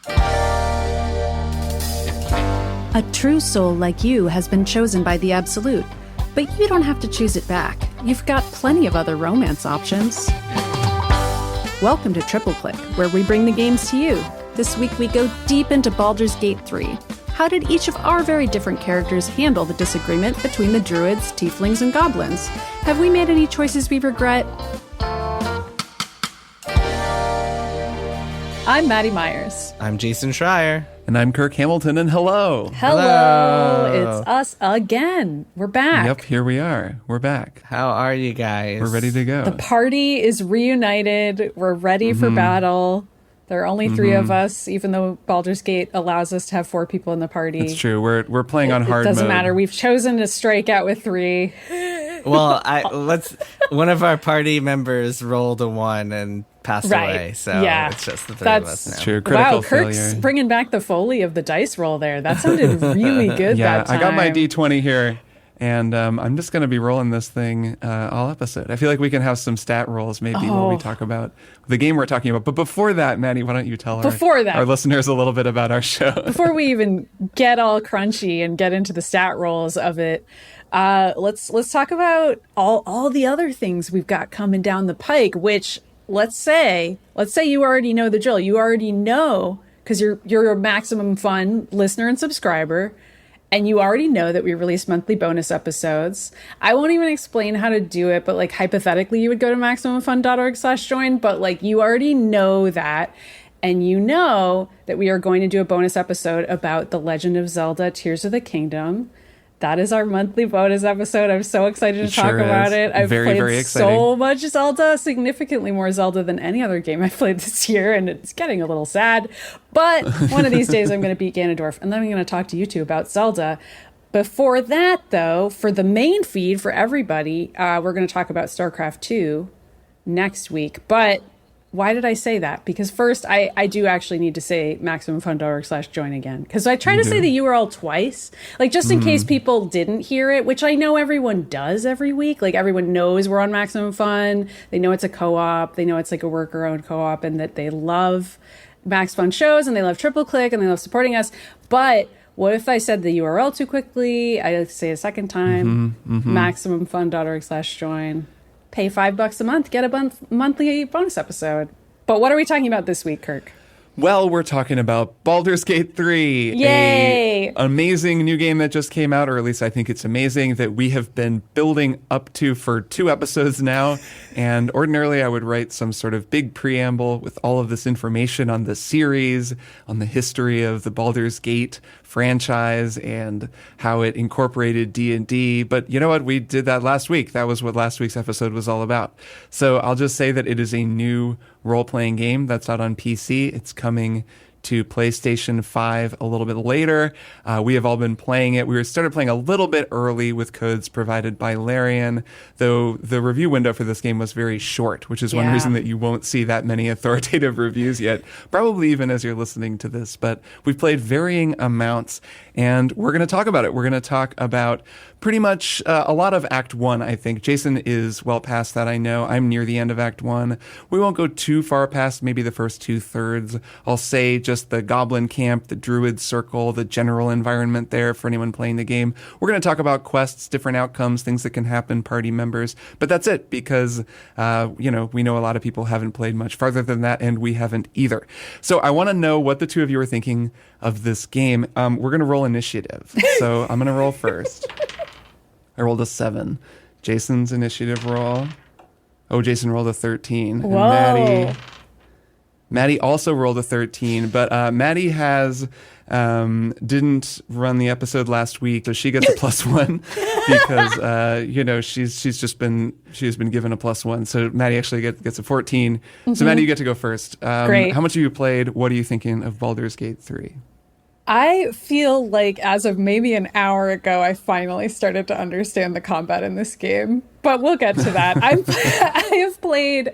A true soul like you has been chosen by the Absolute, but you don't have to choose it back. You've got plenty of other romance options. Welcome to Triple Click, where we bring the games to you. This week we go deep into Baldur's Gate 3. How did each of our very different characters handle the disagreement between the druids, tieflings, and goblins? Have we made any choices we regret? I'm Maddy Myers. I'm Jason Schreier. And I'm Kirk Hamilton, and hello. Hello. It's us again. We're back. Yep, here we are. We're back. How are you guys? We're ready to go. The party is reunited. We're ready for battle. There are only three of us, even though Baldur's Gate allows us to have 4 people in the party. It's true. We're playing on hard mode. It doesn't matter. We've chosen to strike out with 3. Well, one of our party members rolled a 1 and passed away, so it's just the 3 of us now. That's true. Critical Kirk's failure. bringing back the Foley of the dice roll there. That sounded really good that time. I got my D20 here, and I'm just going to be rolling this thing all episode. I feel like we can have some stat rolls maybe when we talk about the game we're talking about. But before that, Maddy, why don't you tell our listeners a little bit about our show? Before we even get all crunchy and get into the stat rolls of it, let's talk about all the other things we've got coming down the pike, which let's say you already know the drill. You already know, because you're a Maximum Fun listener and subscriber, and you already know that we release monthly bonus episodes. I won't even explain how to do it, but like hypothetically you would go to MaximumFun.org/join, but like you already know that. And you know that we are going to do a bonus episode about The Legend of Zelda Tears of the Kingdom. That is our monthly bonus episode. I'm so excited to talk about it. I've played so much Zelda, significantly more Zelda than any other game I've played this year, and it's getting a little sad. But one of these days I'm going to beat Ganondorf, and then I'm going to talk to you two about Zelda. Before that, though, for the main feed for everybody, we're going to talk about StarCraft 2 next week. But why did I say that? Because first, I do actually need to say MaximumFun.org/join again. Because I try to say the URL twice, like just in case people didn't hear it, which I know everyone does every week. Like everyone knows we're on Maximum Fun. They know it's a co-op. They know it's like a worker-owned co-op, and that they love Max Fun shows, and they love Triple Click, and they love supporting us. But what if I said the URL too quickly? I say a second time, MaximumFun.org/join. Pay $5 a month, get a monthly bonus episode. But what are we talking about this week, Kirk? Well, we're talking about Baldur's Gate 3. Yay! An amazing new game that just came out, or at least I think it's amazing, that we have been building up to for 2 episodes now. And ordinarily I would write some sort of big preamble with all of this information on the series, on the history of the Baldur's Gate franchise and how it incorporated D&D. But you know what? We did that last week. That was what last week's episode was all about. So I'll just say that it is a new role-playing game that's out on PC. It's coming to PlayStation 5 a little bit later. We have all been playing it. We started playing a little bit early with codes provided by Larian, though the review window for this game was very short, which is one reason that you won't see that many authoritative reviews yet, probably even as you're listening to this. But we've played varying amounts, and we're going to talk about it. We're going to talk about pretty much a lot of Act 1, I think. Jason is well past that, I know. I'm near the end of Act 1. We won't go too far past maybe the first 2/3. I'll say just the Goblin Camp, the Druid Circle, the general environment there for anyone playing the game. We're going to talk about quests, different outcomes, things that can happen, party members. But that's it, because, we know a lot of people haven't played much farther than that, and we haven't either. So I want to know what the two of you are thinking of this game. We're going to roll initiative. So I'm going to roll first. I rolled a 7. Jason's initiative roll. Oh, Jason rolled a 13. Whoa. And Maddy also rolled a 13, but Maddy didn't run the episode last week, so she gets a +1 because she's been given a +1. So Maddy actually gets a 14. So Maddy, you get to go first. Great. How much have you played? What are you thinking of Baldur's Gate 3? I feel like as of maybe an hour ago, I finally started to understand the combat in this game. But we'll get to that. I have played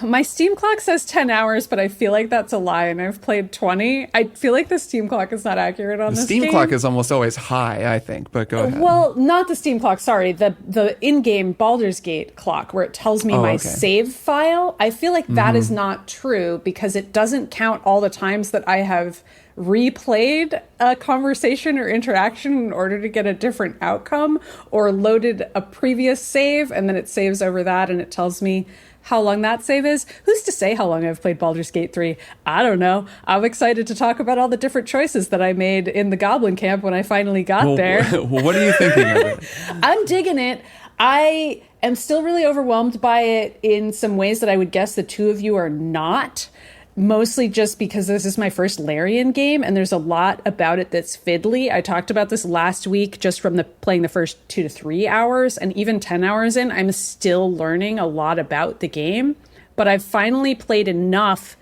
My Steam clock says 10 hours, but I feel like that's a lie, and I've played 20. I feel like the Steam clock is not accurate on this game. The Steam clock is almost always high, I think, but go ahead. Well, not the Steam clock, sorry. The in-game Baldur's Gate clock, where it tells me my save file. I feel like that is not true, because it doesn't count all the times that I have replayed a conversation or interaction in order to get a different outcome, or loaded a previous save, and then it saves over that, and it tells me how long that save is. Who's to say how long I've played Baldur's Gate 3? I don't know. I'm excited to talk about all the different choices that I made in the Goblin Camp when I finally got there. Well, what are you thinking of it? I'm digging it. I am still really overwhelmed by it in some ways that I would guess the two of you are not. Mostly just because this is my first Larian game, and there's a lot about it that's fiddly. I talked about this last week just from playing the first 2 to 3 hours, and even 10 hours in, I'm still learning a lot about the game. But I've finally played enough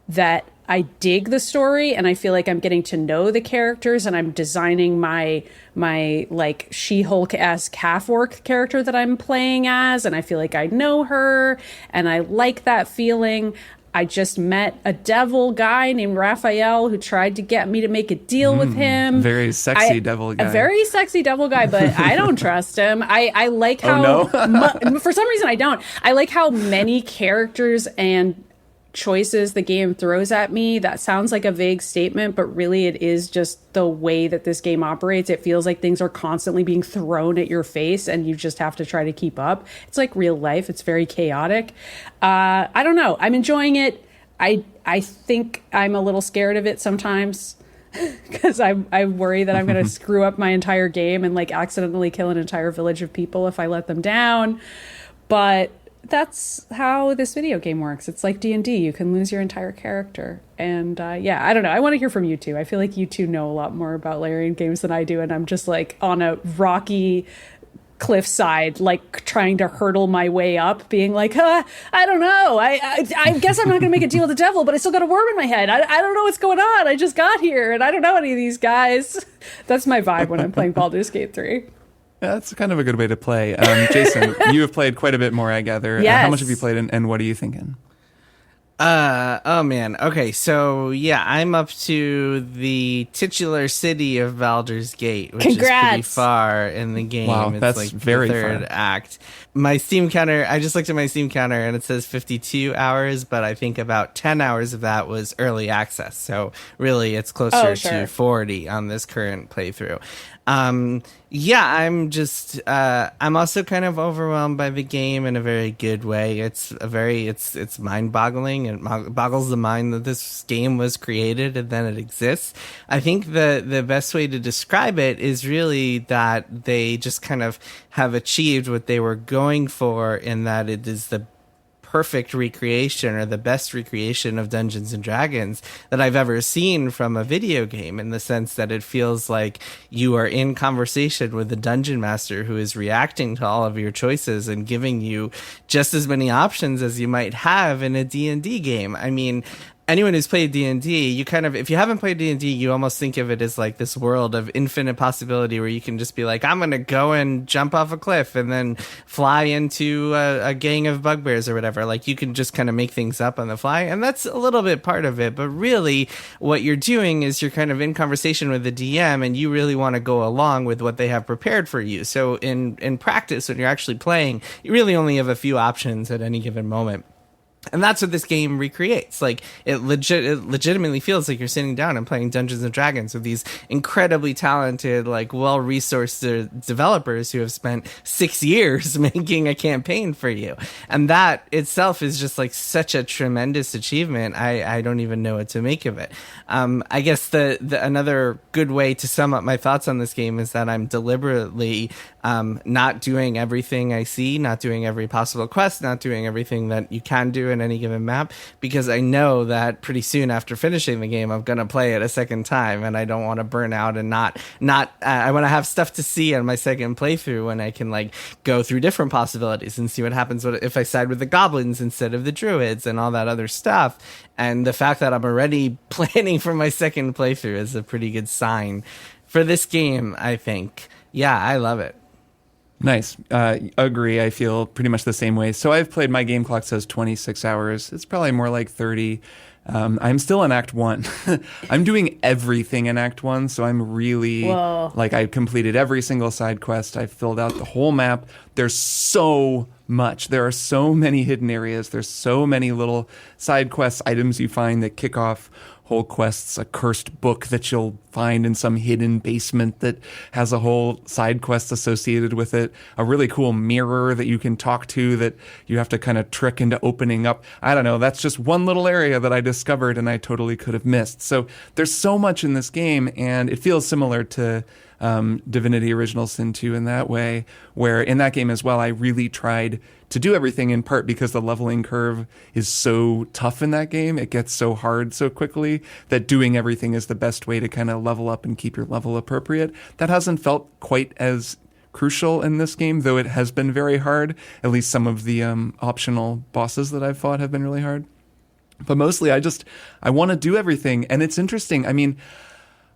that I dig the story, and I feel like I'm getting to know the characters, and I'm designing my like She-Hulk-esque half-orc character that I'm playing as, and I feel like I know her, and I like that feeling. I just met a devil guy named Raphael who tried to get me to make a deal with him. Very sexy devil guy. A very sexy devil guy, but I don't trust him. I like how... for some reason, I don't. I like how many characters and choices the game throws at me. That sounds like a vague statement, but really it is just the way that this game operates. It feels like things are constantly being thrown at your face, and you just have to try to keep up. It's like real life. It's very chaotic. I don't know. I'm enjoying it. I think I'm a little scared of it sometimes because I worry that I'm going to screw up my entire game and like accidentally kill an entire village of people if I let them down. But that's how this video game works. It's like D&D. You can lose your entire character. And yeah, I don't know. I want to hear from you two. I feel like you two know a lot more about Larian games than I do. And I'm just like on a rocky cliffside, like trying to hurdle my way up, being like, I don't know. I guess I'm not going to make a deal with the devil, but I still got a worm in my head. I don't know what's going on. I just got here and I don't know any of these guys. That's my vibe when I'm playing Baldur's Gate 3. That's kind of a good way to play. Jason, you have played quite a bit more, I gather. Yes. How much have you played, and what are you thinking? Oh man. Okay, so yeah, I'm up to the titular city of Baldur's Gate, which Congrats. is pretty far in the game. Wow, it's that's like very the third far. act. My Steam counter, I just looked at my Steam counter and it says 52 hours, but I think about 10 hours of that was early access. So really it's closer to 40 on this current playthrough. Yeah, I'm also kind of overwhelmed by the game in a very good way. It's mind-boggling. It boggles the mind that this game was created and then it exists. I think the best way to describe it is really that they just kind of have achieved what they were going for, in that it is the perfect recreation, or the best recreation of Dungeons and Dragons that I've ever seen from a video game, in the sense that it feels like you are in conversation with the dungeon master who is reacting to all of your choices and giving you just as many options as you might have in a D&D game. I mean, anyone who's played D&D, you kind of, if you haven't played D&D, you almost think of it as like this world of infinite possibility where you can just be like, I'm going to go and jump off a cliff and then fly into a gang of bugbears or whatever. Like, you can just kind of make things up on the fly. And that's a little bit part of it. But really what you're doing is you're kind of in conversation with the DM, and you really want to go along with what they have prepared for you. So in practice, when you're actually playing, you really only have a few options at any given moment. And that's what this game recreates. Like, it legitimately feels like you're sitting down and playing Dungeons and Dragons with these incredibly talented, like, well-resourced developers who have spent 6 years making a campaign for you. And that itself is just like such a tremendous achievement. I don't even know what to make of it. I guess the another good way to sum up my thoughts on this game is that I'm deliberately not doing everything I see, not doing every possible quest, not doing everything that you can do in any given map, because I know that pretty soon after finishing the game, I'm going to play it a second time, and I don't want to burn out and not I want to have stuff to see on my second playthrough when I can like go through different possibilities and see what happens if I side with the goblins instead of the druids and all that other stuff. And the fact that I'm already planning for my second playthrough is a pretty good sign for this game, I think. Yeah, I love it. Nice. Agree. I feel pretty much the same way. So I've played, my game clock says 26 hours. It's probably more like 30. I'm still in Act 1. I'm doing everything in Act 1, so I'm really, like, I've completed every single side quest. I've filled out the whole map. There's so much. There are so many hidden areas. There's so many little side quest items you find that kick off whole quests, a cursed book that you'll find in some hidden basement that has a whole side quest associated with it, a really cool mirror that you can talk to that you have to kind of trick into opening up. I don't know. That's just one little area that I discovered and I totally could have missed. So there's so much in this game, and it feels similar to Divinity Original Sin 2 in that way, where in that game as well, I really tried to do everything, in part because the leveling curve is so tough in that game. It gets so hard so quickly that doing everything is the best way to kind of level up and keep your level appropriate. That hasn't felt quite as crucial in this game, though it has been very hard. At least some of the optional bosses that I've fought have been really hard. But mostly I want to do everything. And it's interesting. I mean,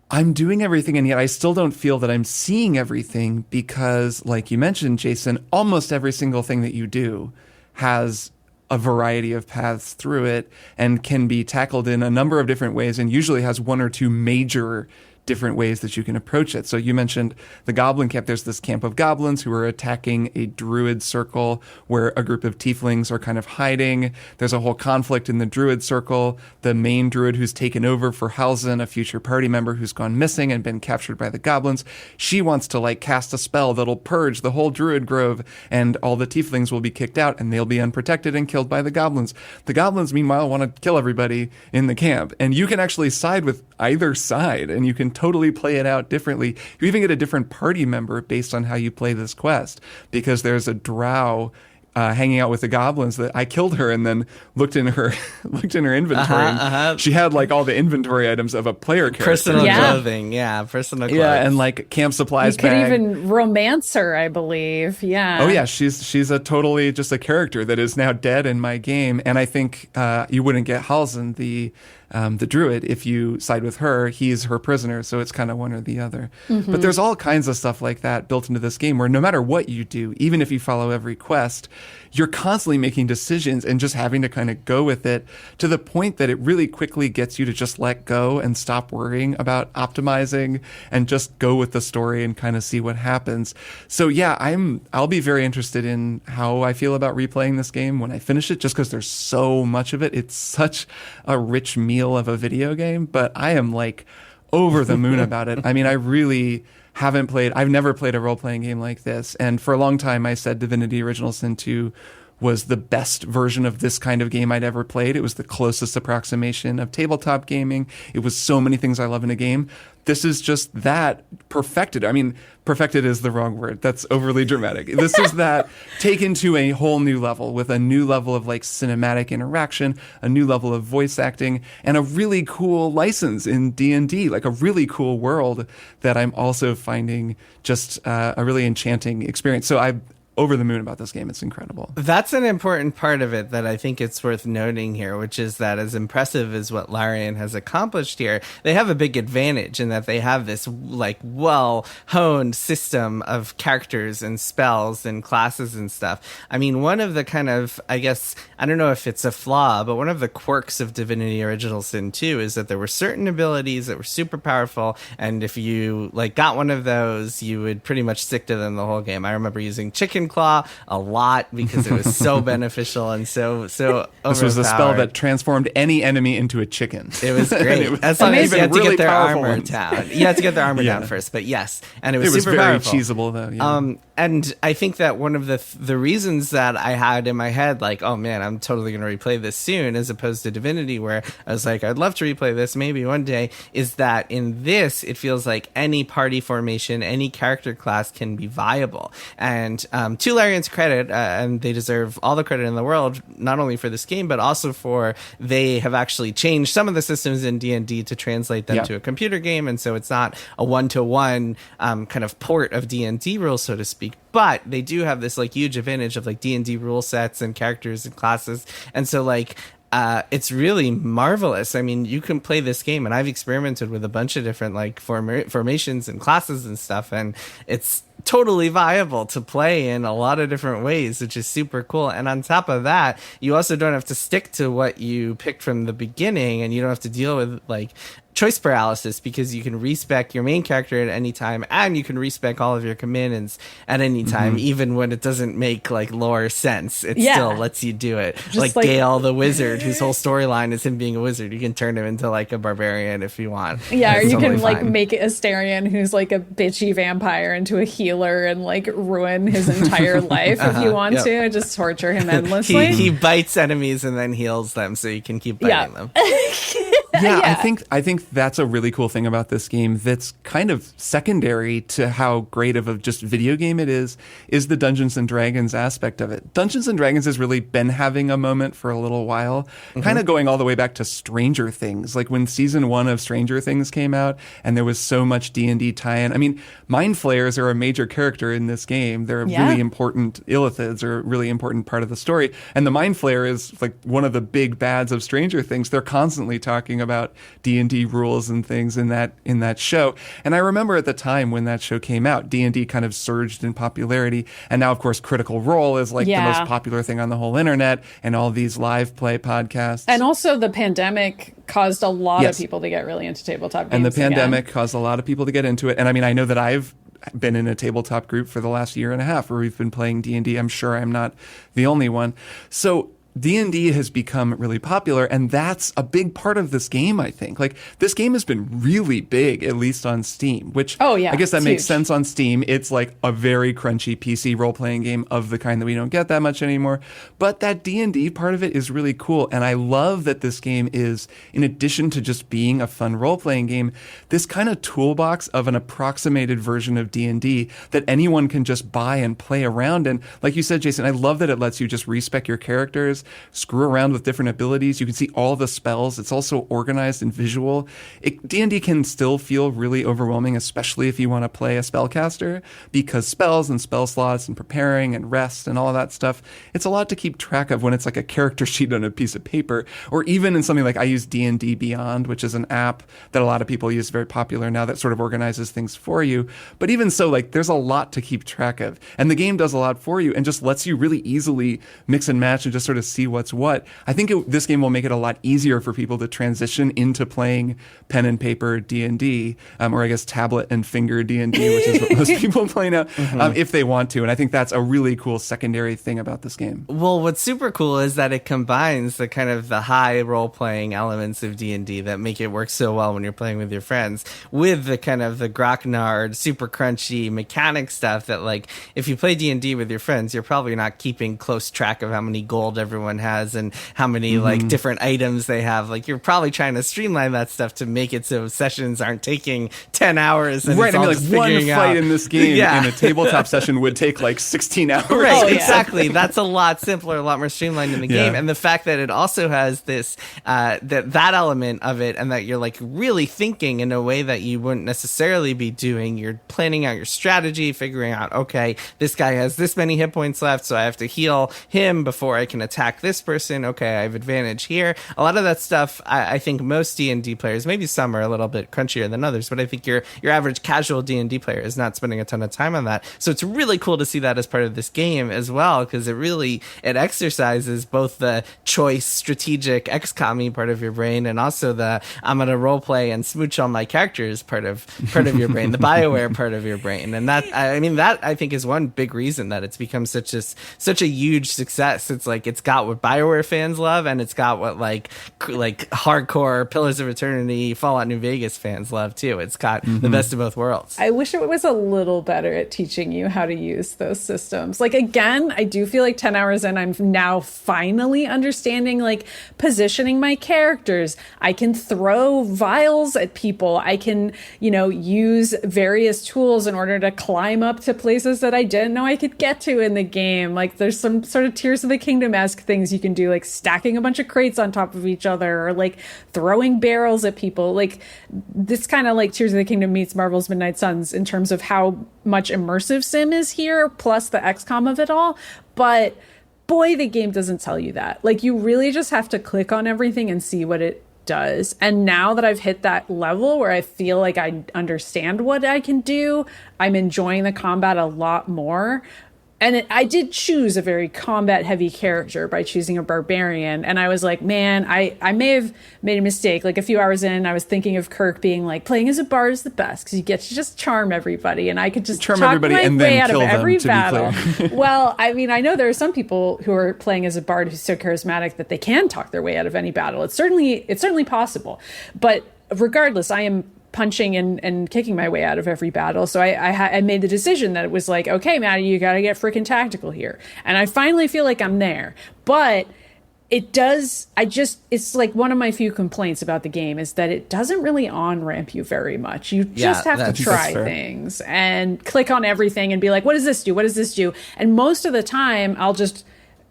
I'm doing everything, and yet I still don't feel that I'm seeing everything because, like you mentioned, Jason, almost every single thing that you do has a variety of paths through it and can be tackled in a number of different ways, and usually has one or two major different ways that you can approach it. So you mentioned the goblin camp. There's this camp of goblins who are attacking a druid circle where a group of tieflings are kind of hiding. There's a whole conflict in the druid circle. The main druid who's taken over for Halzen, a future party member who's gone missing and been captured by the goblins, she wants to cast a spell that'll purge the whole druid grove, and all the tieflings will be kicked out and they'll be unprotected and killed by the goblins. The goblins, meanwhile, want to kill everybody in the camp, and you can actually side with either side, and you can totally play it out differently. You even get a different party member based on how you play this quest, because there's a drow hanging out with the goblins that I killed her and then looked in her inventory. She had all the inventory items of a player character. Personal clothing, personal clothes. Yeah, and camp supplies bag. You could even romance her, I believe. Yeah. Oh yeah, she's a totally just a character that is now dead in my game, and I think you wouldn't get Halzen, the druid, if you side with her. He's her prisoner, so it's kind of one or the other. Mm-hmm. But there's all kinds of stuff like that built into this game where no matter what you do, even if you follow every quest, you're constantly making decisions and just having to kind of go with it, to the point that it really quickly gets you to just let go and stop worrying about optimizing and just go with the story and kind of see what happens. So yeah, I'll be very interested in how I feel about replaying this game when I finish it, just because there's so much of it. It's such a rich meal of a video game, but I am over the moon about it. I mean, I've never played a role-playing game like this. And for a long time, I said Divinity Original Sin 2 was the best version of this kind of game I'd ever played. It was the closest approximation of tabletop gaming. It was so many things I love in a game. This is just that perfected. I mean, perfected is the wrong word. That's overly dramatic. This is that taken to a whole new level, with a new level of cinematic interaction, a new level of voice acting, and a really cool license in D&D, a really cool world that I'm also finding just a really enchanting experience. So I'm over the moon about this game. It's incredible. That's an important part of it that I think it's worth noting here, which is that as impressive as what Larian has accomplished here, they have a big advantage in that they have this well-honed system of characters and spells and classes and stuff. I mean, one of the kind of, I guess, I don't know if it's a flaw, but one of the quirks of Divinity Original Sin 2 is that there were certain abilities that were super powerful, and if you got one of those, you would pretty much stick to them the whole game. I remember using Chicken Claw a lot because it was so beneficial and so This was a spell that transformed any enemy into a chicken. It was great. As long as you had to get their armor down. You had to get their armor down first, but yes. And it was super very powerful. Cheesable though. Yeah. And I think that one of the reasons that I had in my head, oh man, I'm totally going to replay this soon, as opposed to Divinity, where I was I'd love to replay this maybe one day, is that in this, it feels like any party formation, any character class can be viable. And to Larian's credit, and they deserve all the credit in the world, not only for this game, but also for they have actually changed some of the systems in D&D to translate them to a computer game. And so it's not a one-to-one kind of port of D&D rules, so to speak. But they do have this huge advantage of D&D rule sets and characters and classes. And so it's really marvelous. I mean, you can play this game, and I've experimented with a bunch of different formations and classes and stuff, and it's totally viable to play in a lot of different ways, which is super cool. And on top of that, you also don't have to stick to what you picked from the beginning, and you don't have to deal with like choice paralysis, because you can respec your main character at any time, and you can respec all of your companions at any time, even when it doesn't make like lore sense. It still lets you do it. Like Gale the wizard, whose whole storyline is him being a wizard. You can turn him into like a barbarian if you want. Yeah, or you can like make Asterion, who's like a bitchy vampire, into a healer and like ruin his entire life if you want to. Just torture him endlessly. He bites enemies and then heals them, so you can keep biting them. I think that's a really cool thing about this game that's kind of secondary to how great of a just video game it is the Dungeons and Dragons aspect of it. Dungeons and Dragons has really been having a moment for a little while, kind of going all the way back to Stranger Things. Like when season 1 of Stranger Things came out and there was so much D&D tie-in. I mean, Mind Flayers are a major character in this game. They're really important. Illithids are a really important part of the story. And the Mind Flayer is like one of the big bads of Stranger Things. They're constantly talking about D&D rules and things in that show. And I remember at the time when that show came out, D&D kind of surged in popularity. And now, of course, Critical Role is like the most popular thing on the whole internet, and all these live play podcasts. And also the pandemic caused a lot of people to get really into tabletop games. And the pandemic caused a lot of people to get into it. And I mean, I know that I've been in a tabletop group for the last year and a half where we've been playing D&D. I'm sure I'm not the only one. So D&D has become really popular, and that's a big part of this game, I think. Like, this game has been really big, at least on Steam, which I guess that makes sense on Steam. It's like a very crunchy PC role-playing game of the kind that we don't get that much anymore. But that D&D part of it is really cool, and I love that this game is, in addition to just being a fun role-playing game, this kind of toolbox of an approximated version of D&D that anyone can just buy and play around. And like you said, Jason, I love that it lets you just respec your characters, screw around with different abilities. You can see all the spells. It's also organized and visual. D&D can still feel really overwhelming, especially if you want to play a spellcaster, because spells and spell slots and preparing and rest and all of that stuff, it's a lot to keep track of when it's like a character sheet on a piece of paper, or even in something like I use D&D Beyond, which is an app that a lot of people use, very popular now, that sort of organizes things for you. But even so, like, there's a lot to keep track of, and the game does a lot for you and just lets you really easily mix and match and just sort of see what's what. I think this game will make it a lot easier for people to transition into playing pen and paper D&D, or I guess tablet and finger D&D, which is what most people play now, if they want to. And I think that's a really cool secondary thing about this game. Well, what's super cool is that it combines the kind of the high role-playing elements of D&D that make it work so well when you're playing with your friends, with the kind of the grognard, super crunchy mechanic stuff that, like, if you play D&D with your friends, you're probably not keeping close track of how many gold everyone has and how many like different items they have. Like, you're probably trying to streamline that stuff to make it so sessions aren't taking 10 hours. And right, it's I all mean, just like one fight out. in this game in a tabletop session would take like 16 hours. Right, exactly. That's a lot simpler, a lot more streamlined in the game. And the fact that it also has this that element of it, and that you're like really thinking in a way that you wouldn't necessarily be doing. You're planning out your strategy, figuring out, okay, this guy has this many hit points left, so I have to heal him before I can attack this person. Okay, I have advantage here. A lot of that stuff, I think most D&D players, maybe some are a little bit crunchier than others, but I think your average casual D&D player is not spending a ton of time on that. So it's really cool to see that as part of this game as well, because it exercises both the choice, strategic, XCOM-y part of your brain, and also the I'm going to role play and smooch all my characters part of your brain, the BioWare part of your brain. And that I think is one big reason that it's become such a huge success. It's like it's got what BioWare fans love, and it's got what like hardcore Pillars of Eternity, Fallout New Vegas fans love too. It's got the best of both worlds. I wish it was a little better at teaching you how to use those systems. Like, again, I do feel like 10 hours in, I'm now finally understanding like positioning my characters. I can throw vials at people. I can, use various tools in order to climb up to places that I didn't know I could get to in the game. Like, there's some sort of Tears of the Kingdom-esque things you can do, like stacking a bunch of crates on top of each other, or like throwing barrels at people. Like, this kind of like Tears of the Kingdom meets Marvel's Midnight Suns in terms of how much immersive sim is here, plus the XCOM of it all. But boy, the game doesn't tell you that. Like, you really just have to click on everything and see what it does. And now that I've hit that level where I feel like I understand what I can do, I'm enjoying the combat a lot more. And I did choose a very combat-heavy character by choosing a barbarian. And I was like, man, I may have made a mistake. Like a few hours in, I was thinking of Kirk being like, playing as a bard is the best because you get to just charm everybody. And I could just charm talk everybody my and way then out kill of every them, battle. Well, I mean, I know there are some people who are playing as a bard who's so charismatic that they can talk their way out of any battle. It's certainly possible. But regardless, I am punching and kicking my way out of every battle. So I made the decision that it was like, okay, Maddy, you got to get freaking tactical here. And I finally feel like I'm there. But it's like one of my few complaints about the game is that it doesn't really on-ramp you very much. You just have to try things and click on everything and be like, what does this do? What does this do? And most of the time, I'll just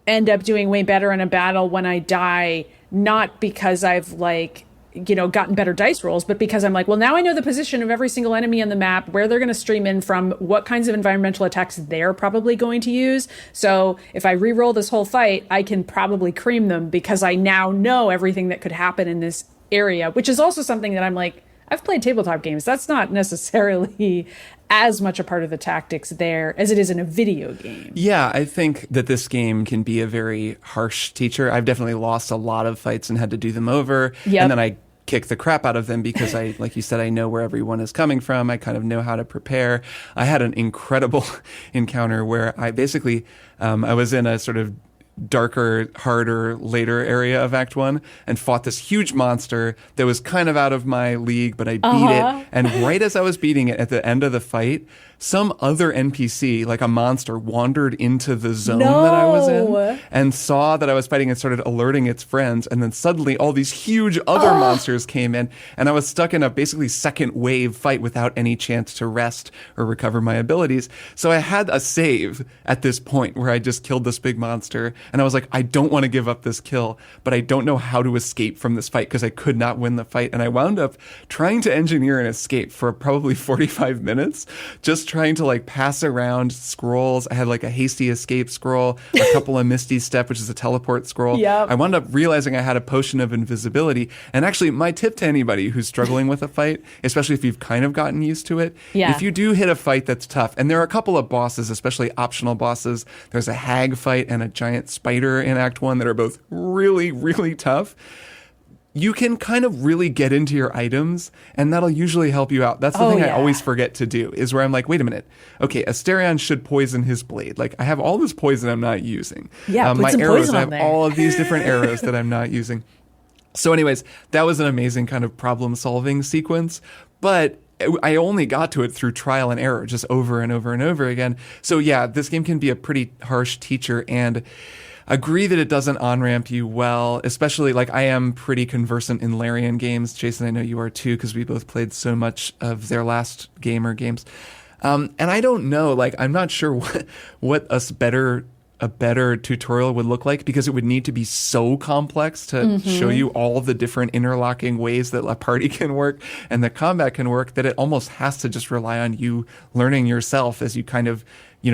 end up doing way better in a battle when I die, not because I've gotten better dice rolls, but because I'm like, well, now I know the position of every single enemy on the map, where they're going to stream in from, what kinds of environmental attacks they're probably going to use. So if I re-roll this whole fight, I can probably cream them because I now know everything that could happen in this area, which is also something that I'm like, I've played tabletop games. That's not necessarily as much a part of the tactics there as it is in a video game. Yeah, I think that this game can be a very harsh teacher. I've definitely lost a lot of fights and had to do them over. Yep. And then I kick the crap out of them because like you said, I know where everyone is coming from. I kind of know how to prepare. I had an incredible encounter where I basically, I was in a sort of darker, harder, later area of Act 1 and fought this huge monster that was kind of out of my league, but I beat it. And right as I was beating it at the end of the fight, some other NPC, like a monster, wandered into the zone that I was in and saw that I was fighting and started alerting its friends. And then suddenly all these huge other monsters came in and I was stuck in a basically second wave fight without any chance to rest or recover my abilities. So I had a save at this point where I just killed this big monster. And I was like, I don't want to give up this kill, but I don't know how to escape from this fight because I could not win the fight. And I wound up trying to engineer an escape for probably 45 minutes, just trying to pass around scrolls. I had a hasty escape scroll, a couple of Misty Step, which is a teleport scroll. Yep. I wound up realizing I had a potion of invisibility. And actually, my tip to anybody who's struggling with a fight, especially if you've kind of gotten used to it, if you do hit a fight that's tough, and there are a couple of bosses, especially optional bosses, there's a hag fight and a giant spider in Act 1 that are both really, really tough. You can kind of really get into your items, and that'll usually help you out. That's the thing I always forget to do, is where I'm like, wait a minute. Okay, Asterion should poison his blade. I have all this poison I'm not using. Yeah, put my some arrows, poison I on have there. all of these different arrows that I'm not using. So anyways, that was an amazing kind of problem-solving sequence, but I only got to it through trial and error, just over and over and over again. So yeah, this game can be a pretty harsh teacher, and agree that it doesn't on-ramp you well, especially I am pretty conversant in Larian games. Jason, I know you are too, because we both played so much of their last game or games. And I don't know, I'm not sure what a better tutorial would look like, because it would need to be so complex to show you all the different interlocking ways that a party can work and the combat can work, that it almost has to just rely on you learning yourself as you kind of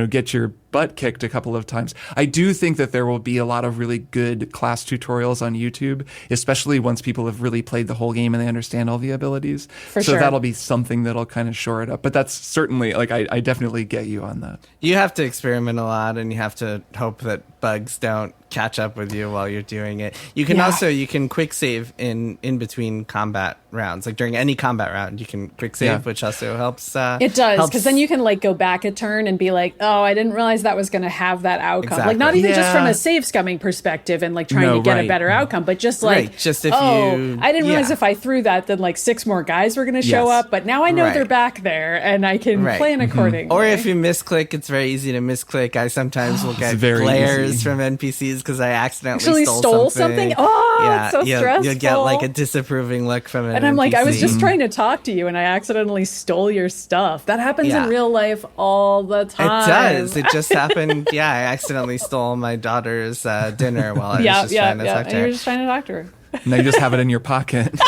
get your butt kicked a couple of times. I do think that there will be a lot of really good class tutorials on YouTube, especially once people have really played the whole game and they understand all the abilities. For sure. That'll be something that'll kind of shore it up. But that's certainly, I definitely get you on that. You have to experiment a lot, and you have to hope that bugs don't catch up with you while you're doing it. You can you can quick save in between combat rounds. During any combat round, you can quick save, which also helps. It does, because then you can go back a turn and be like, oh, I didn't realize that was going to have that outcome. Exactly. Not even just from a save scumming perspective and trying to get a better outcome, but just just if I didn't realize if I threw that, then 6 more guys were going to show up, but now I know they're back there and I can plan accordingly. Or if you misclick, it's very easy to misclick. I sometimes will get glares from NPCs because I accidentally stole something. Oh, it's so stressful. You'll get a disapproving look from an And I'm NPC. I was just trying to talk to you and I accidentally stole your stuff. That happens in real life all the time. It does. It just happened. I accidentally stole my daughter's dinner while I was just trying to talk to her. And you were just trying to talk to her. Now you just have it in your pocket.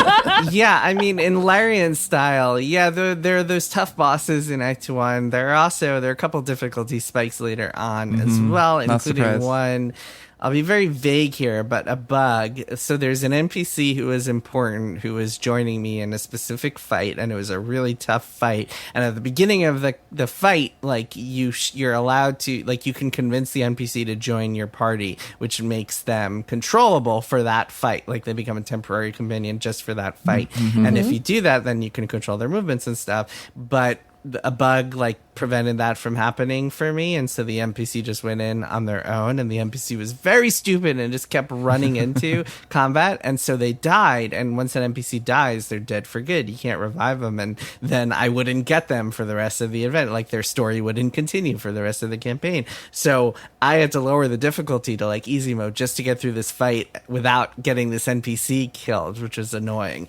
In Larian style, there are those tough bosses in Act 1. There are a couple difficulty spikes later on as well, including one I'll be very vague here, but a bug. So there's an NPC who is important, who is joining me in a specific fight, and it was a really tough fight. And at the beginning of the fight, like you're allowed to, like, you can convince the NPC to join your party, which makes them controllable for that fight. Like, they become a temporary companion just for that fight. Mm-hmm. And if you do that, then you can control their movements and stuff. But a bug like prevented that from happening for me, and so the NPC just went in on their own, and the NPC was very stupid and just kept running into combat, and so they died. And once an NPC dies, they're dead for good. You can't revive them, and then I wouldn't get them for the rest of the event. Like, their story wouldn't continue for the rest of the campaign. So I had to lower the difficulty to like easy mode just to get through this fight without getting this NPC killed, which was annoying.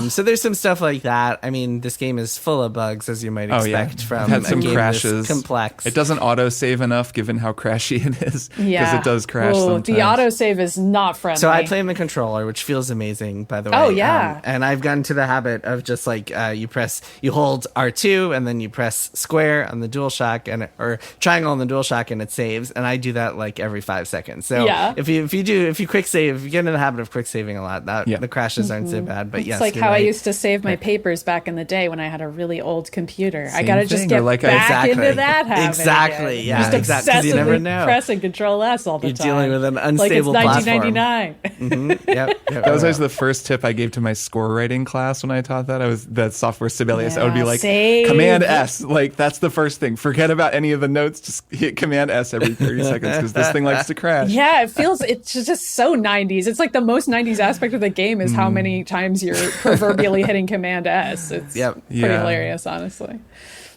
So there's some stuff like that. I mean, this game is full of bugs, as you might expect from had some crashes. Complex. It doesn't auto-save enough given how crashy it is, because it does crash sometimes. The autosave is not friendly. So I play in the controller, which feels amazing, by the way. Oh, yeah. And I've gotten to the habit of just like you hold R2 and then you press square on the DualShock or triangle on the DualShock and it saves. And I do that like every 5 seconds. So if you quick save, if you get into the habit of quick saving a lot, the crashes aren't so bad. But it's yes, like how I used to save my papers back in the day when I had a really old computer. I gotta just get back into that habit. Exactly, again. yeah. Just obsessively you never know. pressing Control S all the You're time. You're dealing with an unstable like it's platform. 1999. Mm-hmm. Yep. That was always the first tip I gave to my score writing class when I taught that. I was that software stability. I would be like, save. Command S. Like, that's the first thing. Forget about any of the notes. Just hit Command S every 30 seconds because this thing likes to crash. Yeah, it's just so 90s. It's like the most 90s aspect of the game is how many times you're proverbially hitting Command S. It's pretty hilarious, honestly.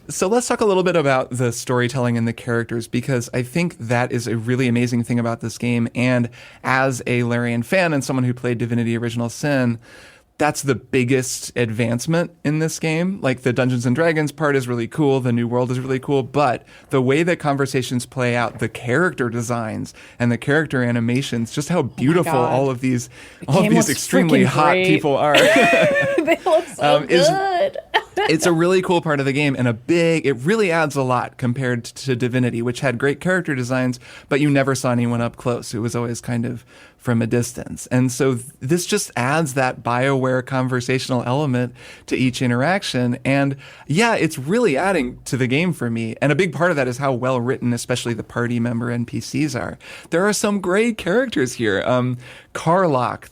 So let's talk a little bit about the storytelling and the characters, because I think that is a really amazing thing about this game. And as a Larian fan and someone who played Divinity Original Sin, that's the biggest advancement in this game. Like, the Dungeons and Dragons part is really cool. The new world is really cool. But the way that conversations play out, the character designs and the character animations, just how beautiful all of these extremely hot people are. They look so good. It's a really cool part of the game, and it really adds a lot compared to Divinity, which had great character designs, but you never saw anyone up close. It was always kind of from a distance. And so this just adds that BioWare conversational element to each interaction. And yeah, it's really adding to the game for me. And a big part of that is how well written, especially the party member NPCs are. There are some great characters here. Karlach,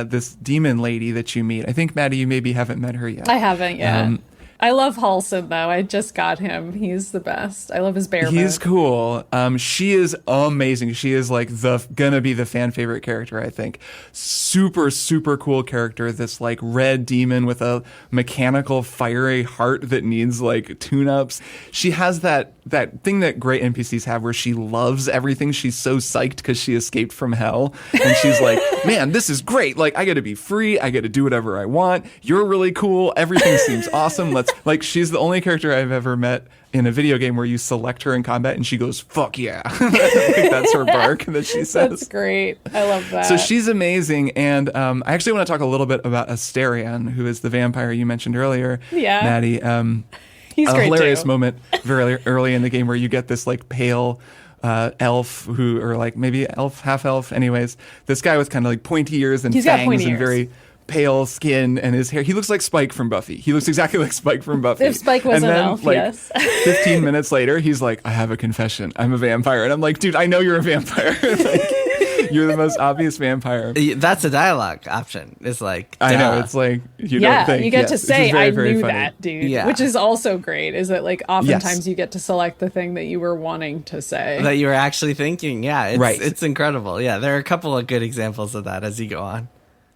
this demon lady that you meet. I think, Maddy, you maybe haven't met her yet. I haven't yet. I love Halson, though. I just got him. He's the best. I love his bear He's mode. cool. She is amazing. She is like gonna be the fan favorite character, I think. Super, super cool character. This like red demon with a mechanical fiery heart that needs like tune-ups. She has that thing that great NPCs have where she loves everything. She's so psyched because she escaped from hell. And she's like, man, this is great. Like, I get to be free. I get to do whatever I want. You're really cool. Everything seems awesome. She's the only character I've ever met in a video game where you select her in combat and she goes, fuck yeah. That's her bark that she says. That's great. I love that. So she's amazing. And I actually want to talk a little bit about Asterion, who is the vampire you mentioned earlier. Yeah. Maddy. He's a great hilarious too. moment very early in the game where you get this like pale elf or like maybe elf, half elf. Anyways, this guy with kind of like pointy ears and fangs and very pale skin, and his hair. He looks like Spike from Buffy. He looks exactly like Spike from Buffy. If Spike was an elf, yes. 15 minutes later, he's like, I have a confession. I'm a vampire. And I'm like, dude, I know you're a vampire. You're the most obvious vampire. That's a dialogue option. It's like, I know. It's like, don't think. You get to say, very, I very knew funny. that, dude. Yeah. Which is also great, is that like oftentimes you get to select the thing that you were wanting to say. That you were actually thinking. Yeah, it's incredible. Yeah, there are a couple of good examples of that as you go on.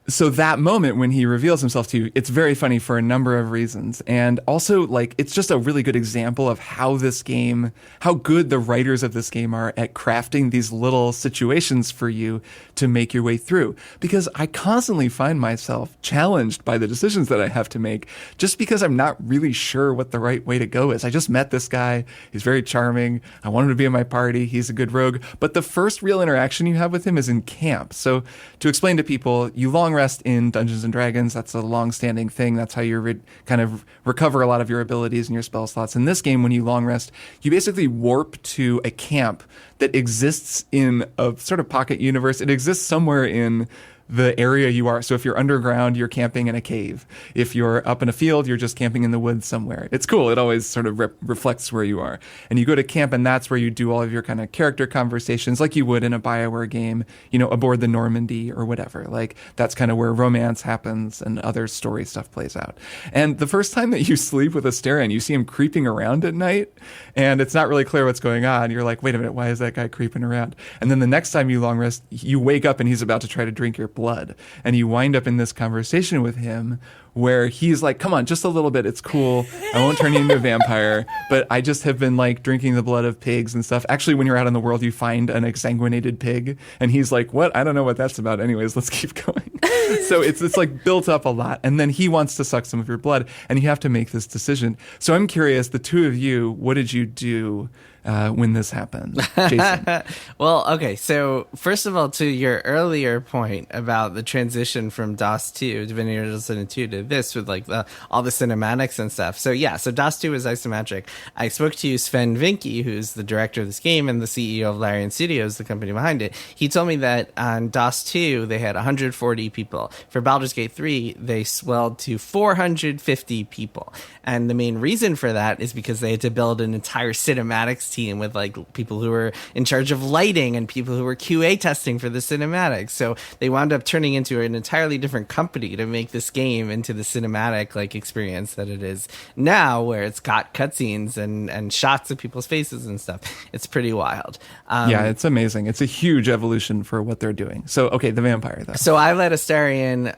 So that moment when he reveals himself to you, it's very funny for a number of reasons. And also, like, it's just a really good example of how good the writers of this game are at crafting these little situations for you to make your way through. Because I constantly find myself challenged by the decisions that I have to make just because I'm not really sure what the right way to go is. I just met this guy. He's very charming. I want him to be in my party. He's a good rogue. But the first real interaction you have with him is in camp. So to explain to people, you long rest in Dungeons and Dragons. That's a long-standing thing. That's how you kind of recover a lot of your abilities and your spell slots. In this game, when you long rest, you basically warp to a camp that exists in a sort of pocket universe. It exists somewhere in the area you are. So if you're underground, you're camping in a cave. If you're up in a field, you're just camping in the woods somewhere. It's cool. It always sort of reflects where you are. And you go to camp, and that's where you do all of your kind of character conversations like you would in a BioWare game, aboard the Normandy or whatever. Like, that's kind of where romance happens and other story stuff plays out. And the first time that you sleep with Astarion, you see him creeping around at night, and it's not really clear what's going on. You're like, wait a minute, why is that guy creeping around? And then the next time you long rest, you wake up and he's about to try to drink your blood. And you wind up in this conversation with him where he's like, come on, just a little bit. It's cool. I won't turn you into a vampire, but I just have been like drinking the blood of pigs and stuff. Actually, when you're out in the world, you find an exsanguinated pig. And he's like, what? I don't know what that's about. Anyways, let's keep going. So it's like built up a lot. And then he wants to suck some of your blood, and you have to make this decision. So I'm curious, the two of you, what did you do when this happened? Jason? Well, okay. So first of all, to your earlier point about the transition from DOS 2, Divinity Original Sin 2 to this with like all the cinematics and stuff. So yeah, so DOS 2 is isometric. I spoke to Sven Vinke, who's the director of this game and the CEO of Larian Studios, the company behind it. He told me that on DOS 2, they had 140 people. For Baldur's Gate 3, they swelled to 450 people. And the main reason for that is because they had to build an entire cinematics team with like people who were in charge of lighting and people who were QA testing for the cinematics. So they wound up turning into an entirely different company to make this game into the cinematic like experience that it is now, where it's got cutscenes and shots of people's faces and stuff. It's pretty wild. Yeah, it's amazing. It's a huge evolution for what they're doing. So, okay, the vampire though. So I let Astarion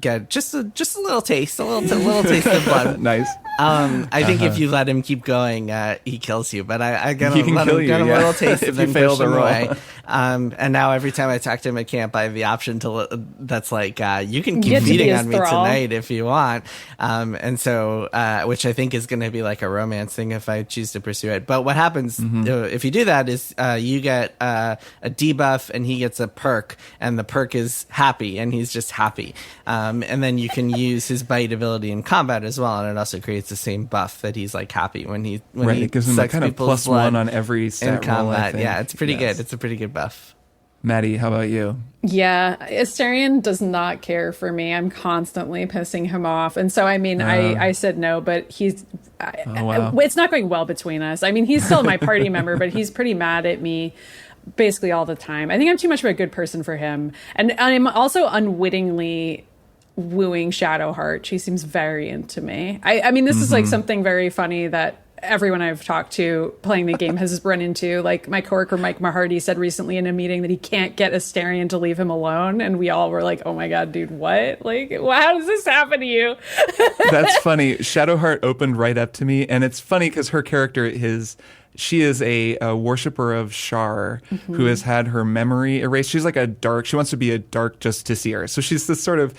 get just a little taste, a little taste of blood. Nice. I think if you let him keep going, he kills you. But I got a little taste if and then you fail push the him roll. away. And now every time I talk to him at camp, I have the option to that's like you can keep feeding on me tonight if you want. And so which I think is going to be like a romance thing if I choose to pursue it. But what happens if you do that is you get a debuff and he gets a perk, and the perk is happy, and he's just happy. And then you can use his bite ability in combat as well, and it also creates the same buff that he's like happy when he it gives him a kind of +1 on every stat in combat. Roll, I think. Yeah, it's pretty good. It's a pretty good buff. Maddy, how about you? Yeah, Astarion does not care for me. I'm constantly pissing him off. And so, I mean, I said no, but he's... it's not going well between us. I mean, he's still my party member, but he's pretty mad at me basically all the time. I think I'm too much of a good person for him. And I'm also unwittingly wooing Shadowheart. She seems very into me. I mean, this is like something very funny that everyone I've talked to playing the game has run into. Like my coworker Mike Mahardy said recently in a meeting that he can't get Astarion to leave him alone, and we all were like, "Oh my god, dude, what? Like, how does this happen to you?" That's funny. Shadowheart opened right up to me, and it's funny because her character she is a worshiper of Shar who has had her memory erased. She's like she wants to be a dark justiciar. So she's this sort of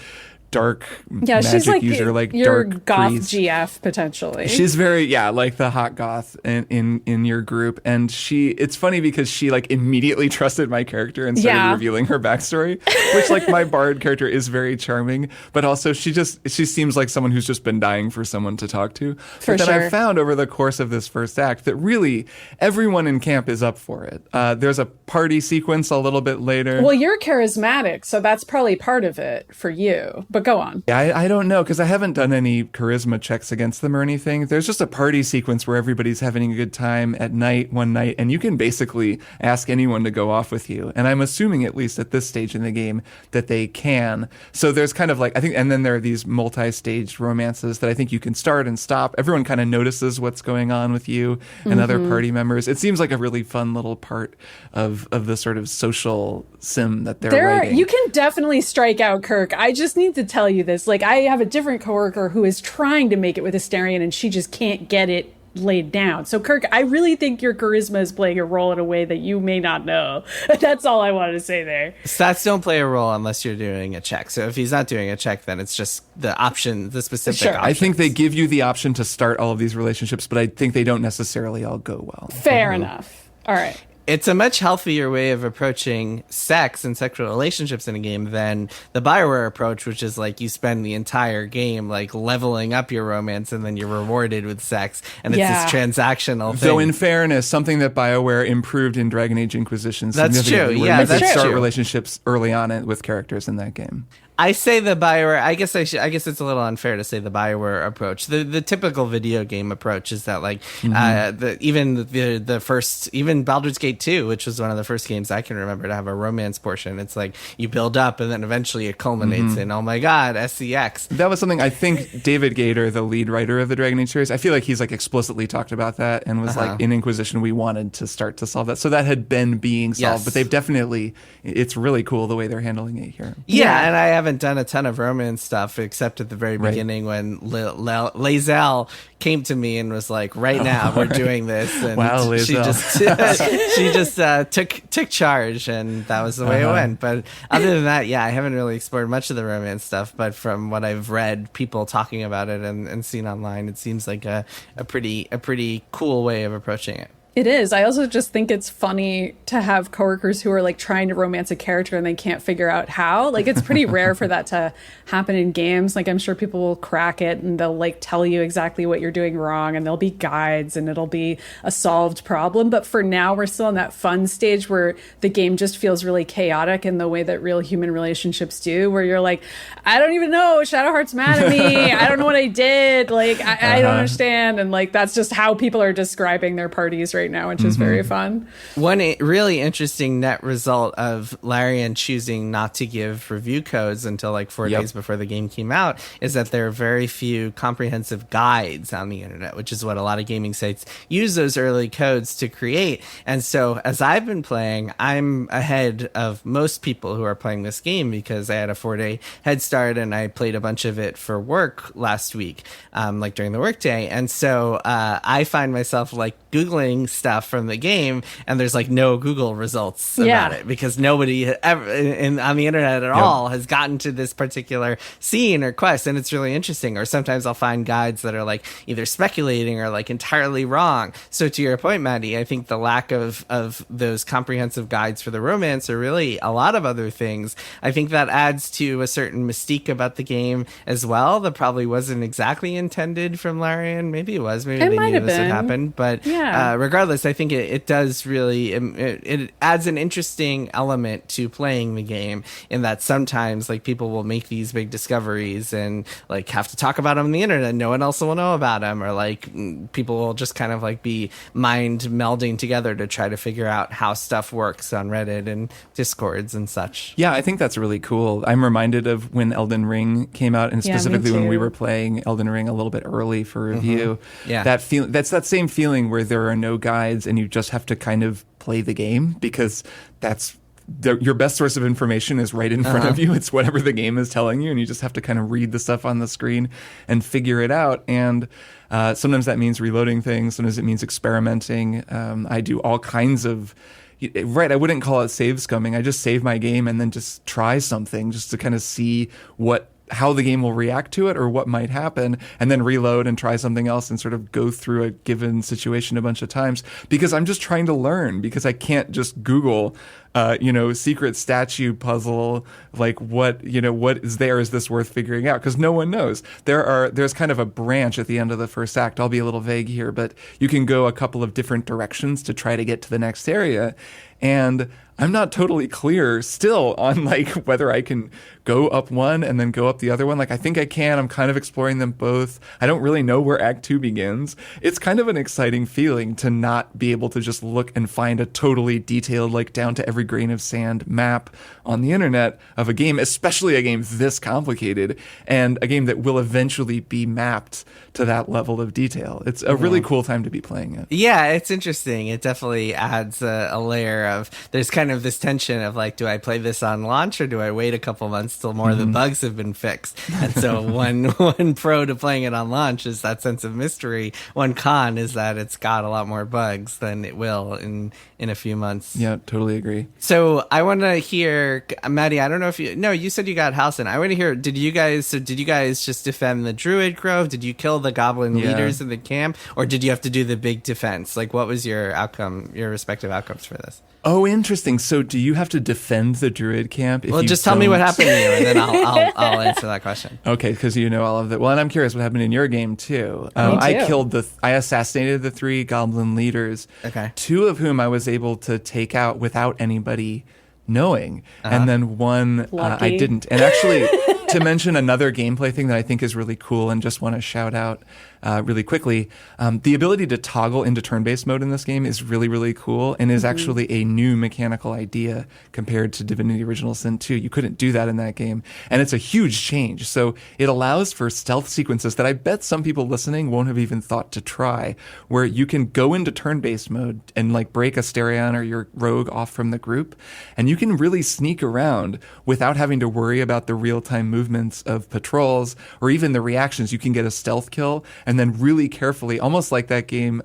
dark magic she's like user, like your dark goth priest. GF potentially. She's very like the hot goth in your group, and it's funny because she like immediately trusted my character and started revealing her backstory, which like my bard character is very charming, but also she seems like someone who's just been dying for someone to talk to. But then I found over the course of this first act that really everyone in camp is up for it. There's a party sequence a little bit later. Well, you're charismatic, so that's probably part of it for you. But go on. Yeah, I don't know, because I haven't done any charisma checks against them or anything. There's just a party sequence where everybody's having a good time at night, one night, and you can basically ask anyone to go off with you. And I'm assuming, at least at this stage in the game, that they can. So there's kind of like, I think, and then there are these multi-staged romances that I think you can start and stop. Everyone kind of notices what's going on with you and other party members. It seems like a really fun little part of the sort of social sim that they're writing. You can definitely strike out, Kirk. I just need to tell you this. Like, I have a different coworker who is trying to make it with Astarion, and she just can't get it laid down. So, Kirk, I really think your charisma is playing a role in a way that you may not know. That's all I wanted to say there. Stats don't play a role unless you're doing a check. So if he's not doing a check, then it's just the option, the specific options. I think they give you the option to start all of these relationships, but I think they don't necessarily all go well. Fair enough. All right. it's a much healthier way of approaching sex and sexual relationships in a game than the BioWare approach, which is like you spend the entire game like leveling up your romance and then you're rewarded with sex, and it's this transactional thing. Though in fairness, something that BioWare improved in Dragon Age Inquisition that's true. Yeah, that's true. Start relationships early on with characters in that game. I say the BioWare. I guess it's a little unfair to say the BioWare approach. The typical video game approach is that like even Baldur's Gate 2, which was one of the first games I can remember to have a romance portion. It's like you build up and then eventually it culminates in, oh my god, SCX. That was something I think David Gator, the lead writer of the Dragon Age series, I feel like he's like explicitly talked about that and was like, in Inquisition we wanted to start to solve that. So that had been being solved, but they've definitely, it's really cool the way they're handling it here. Yeah, and I haven't done a ton of romance stuff except at the very beginning when Lae'zel came to me and was like, right now we're doing this, and wow, she just took charge, and that was the way it went. But other than that, I haven't really explored much of the romance stuff, but from what I've read people talking about it and seen online, it seems like a pretty cool way of approaching it. It is. I also just think it's funny to have coworkers who are like trying to romance a character and they can't figure out how. Like, it's pretty rare for that to happen in games. Like, I'm sure people will crack it and they'll like tell you exactly what you're doing wrong, and there'll be guides and it'll be a solved problem. But for now, we're still in that fun stage where the game just feels really chaotic in the way that real human relationships do, where you're like, I don't even know. Shadowheart's mad at me. I don't know what I did. Like, I don't understand. And like, that's just how people are describing their parties right now, which is very fun. One really interesting net result of Larian choosing not to give review codes until like 4 days before the game came out is that there are very few comprehensive guides on the internet, which is what a lot of gaming sites use those early codes to create. And so as I've been playing, I'm ahead of most people who are playing this game because I had a 4-day head start and I played a bunch of it for work last week, like during the workday. And so I find myself like Googling stuff from the game, and there's like no Google results about it because nobody ever on the internet at all has gotten to this particular scene or quest, and it's really interesting. Or sometimes I'll find guides that are like either speculating or like entirely wrong. So to your point, Maddy, I think the lack of those comprehensive guides for the romance, or really a lot of other things, I think that adds to a certain mystique about the game as well that probably wasn't exactly intended from Larian. Maybe it was. Maybe they knew this would happen, but regardless, I think it does really, it adds an interesting element to playing the game in that sometimes like people will make these big discoveries and like have to talk about them on the internet. No one else will know about them, or like people will just kind of like be mind melding together to try to figure out how stuff works on Reddit and Discords and such. Yeah, I think that's really cool. I'm reminded of when Elden Ring came out, and specifically when we were playing Elden Ring a little bit early for review. Yeah, that's that same feeling where there are no guides and you just have to kind of play the game because that's your best source of information is right in front of you. It's whatever the game is telling you, and you just have to kind of read the stuff on the screen and figure it out. And sometimes that means reloading things. Sometimes it means experimenting. I do all kinds of... Right, I wouldn't call it save scumming. I just save my game and then just try something just to kind of see how the game will react to it or what might happen, and then reload and try something else and sort of go through a given situation a bunch of times because I'm just trying to learn, because I can't just Google secret statue puzzle, like what is there, is this worth figuring out? Because no one knows. There's kind of a branch at the end of the first act. I'll be a little vague here, but you can go a couple of different directions to try to get to the next area. And I'm not totally clear still on like whether I can go up one and then go up the other one. Like, I think I can. I'm kind of exploring them both. I don't really know where Act 2 begins. It's kind of an exciting feeling to not be able to just look and find a totally detailed, like down to every grain of sand map on the internet of a game, especially a game this complicated and a game that will eventually be mapped to that level of detail. It's a really cool time to be playing it. Yeah, it's interesting. It definitely adds a layer of, there's kind kind of this tension of like, do I play this on launch or do I wait a couple months till more of the bugs have been fixed? And so one pro to playing it on launch is that sense of mystery. One con is that it's got a lot more bugs than it will in a few months. Yeah, totally agree. So I want to hear, Maddy, I don't know if you said you got Halcyon. I want to hear, did you guys just defend the Druid Grove? Did you kill the goblin leaders in the camp? Or did you have to do the big defense? Like, what was your respective outcomes for this? Oh, interesting. So do you have to defend the Druid camp? Well, just tell me what happened to you, and then I'll answer that question. Okay, because you know all of that. Well, and I'm curious what happened in your game, too. I assassinated the 3 goblin leaders, 2 of whom I was able to take out without anybody knowing, and then one I didn't. And actually, to mention another gameplay thing that I think is really cool and just want to shout out really quickly, the ability to toggle into turn-based mode in this game is really, really cool and is actually a new mechanical idea compared to Divinity Original Sin 2. You couldn't do that in that game, and it's a huge change. So it allows for stealth sequences that I bet some people listening won't have even thought to try, where you can go into turn-based mode and like break Asterion or your rogue off from the group, and you can really sneak around without having to worry about the real-time movements of patrols or even the reactions. You can get a stealth kill and then really carefully, almost like that game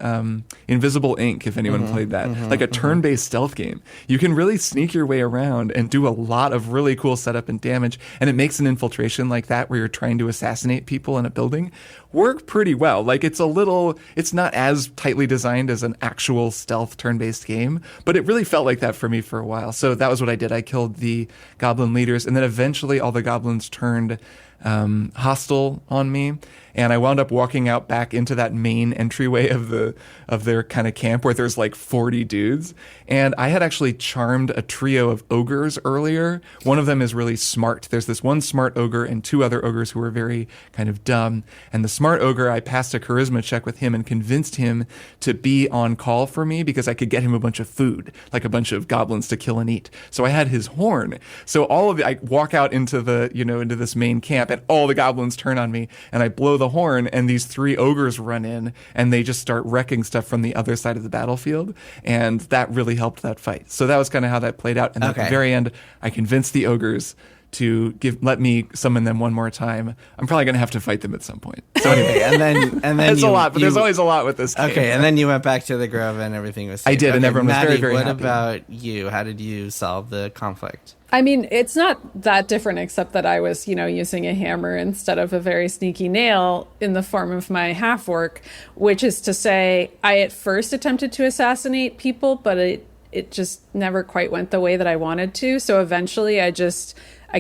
Invisible Ink, if anyone played that, like a turn-based stealth game. You can really sneak your way around and do a lot of really cool setup and damage, and it makes an infiltration like that where you're trying to assassinate people in a building work pretty well. Like it's not as tightly designed as an actual stealth turn-based game, but it really felt like that for me for a while. So that was what I did. I killed the goblin leaders, and then eventually all the goblins turned hostile on me, and I wound up walking out back into that main entryway of their kind of camp where there's like 40 dudes, and I had actually charmed a trio of ogres earlier. One of them is really smart. There's this one smart ogre and 2 other ogres who are very kind of dumb, and the smart ogre, I passed a charisma check with him and convinced him to be on call for me because I could get him a bunch of food, like a bunch of goblins to kill and eat. So I had his horn. So I walk out into into this main camp, and all the goblins turn on me, and I blow the horn, and these 3 ogres run in, and they just start wrecking stuff from the other side of the battlefield, and that really helped that fight. So that was kind of how that played out. And at the very end, I convinced the ogres to let me summon them one more time. I'm probably going to have to fight them at some point. So anyway, and then there's a lot, but there's always a lot with this game. Okay, and then you went back to the Grove and everything was safe. I did, and everyone was Maddy, very, very happy. What about you? How did you solve the conflict? I mean, it's not that different, except that I was, using a hammer instead of a very sneaky nail in the form of my half-orc, which is to say, I at first attempted to assassinate people, but it just never quite went the way that I wanted to. So eventually I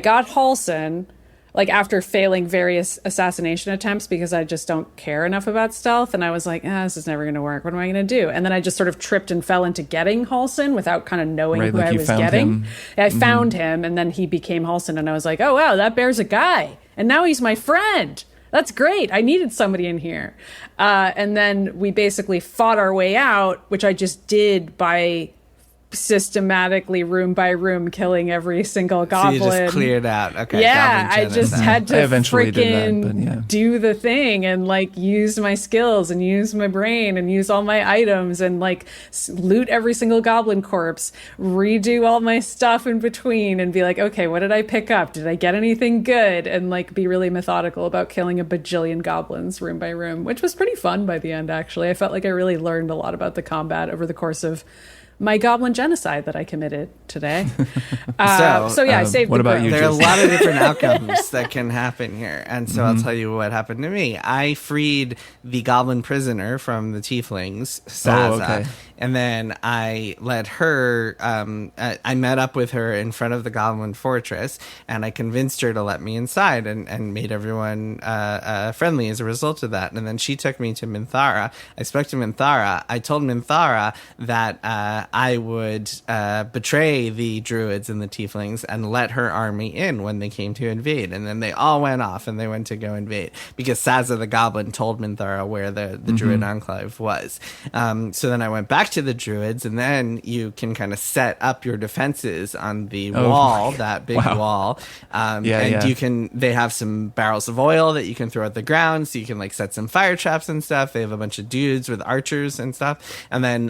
got Halsin, like after failing various assassination attempts because I just don't care enough about stealth. And I was like, this is never going to work. What am I going to do? And then I just sort of tripped and fell into getting Halsin without kind of knowing who I was getting. I found him, and then he became Halsin, and I was like, oh, wow, that bear's a guy. And now he's my friend. That's great. I needed somebody in here. And then we basically fought our way out, which I just did by systematically room by room killing every single goblin. So you just cleared out. Okay. Yeah, I just had to freaking do the thing and like use my skills and use my brain and use all my items and like loot every single goblin corpse, redo all my stuff in between and be like, okay, what did I pick up? Did I get anything good? And like be really methodical about killing a bajillion goblins room by room, which was pretty fun by the end, actually. I felt like I really learned a lot about the combat over the course of my goblin genocide that I committed today. I saved what the about you? There are a lot of different outcomes that can happen here. And so I'll tell you what happened to me. I freed the goblin prisoner from the tieflings, Saza. And then I let her, I met up with her in front of the goblin fortress, and I convinced her to let me inside and made everyone friendly as a result of that. And then she took me to Minthara. I spoke to Minthara. I told Minthara that I would betray the druids and the tieflings and let her army in when they came to invade. And then they all went off and they went to go invade because Saza the goblin told Minthara where the druid enclave was. So then I went back back to the druids, and then you can kind of set up your defenses on the wall, that big wall. They have some barrels of oil that you can throw at the ground, so you can like set some fire traps and stuff. They have a bunch of dudes with archers and stuff. And then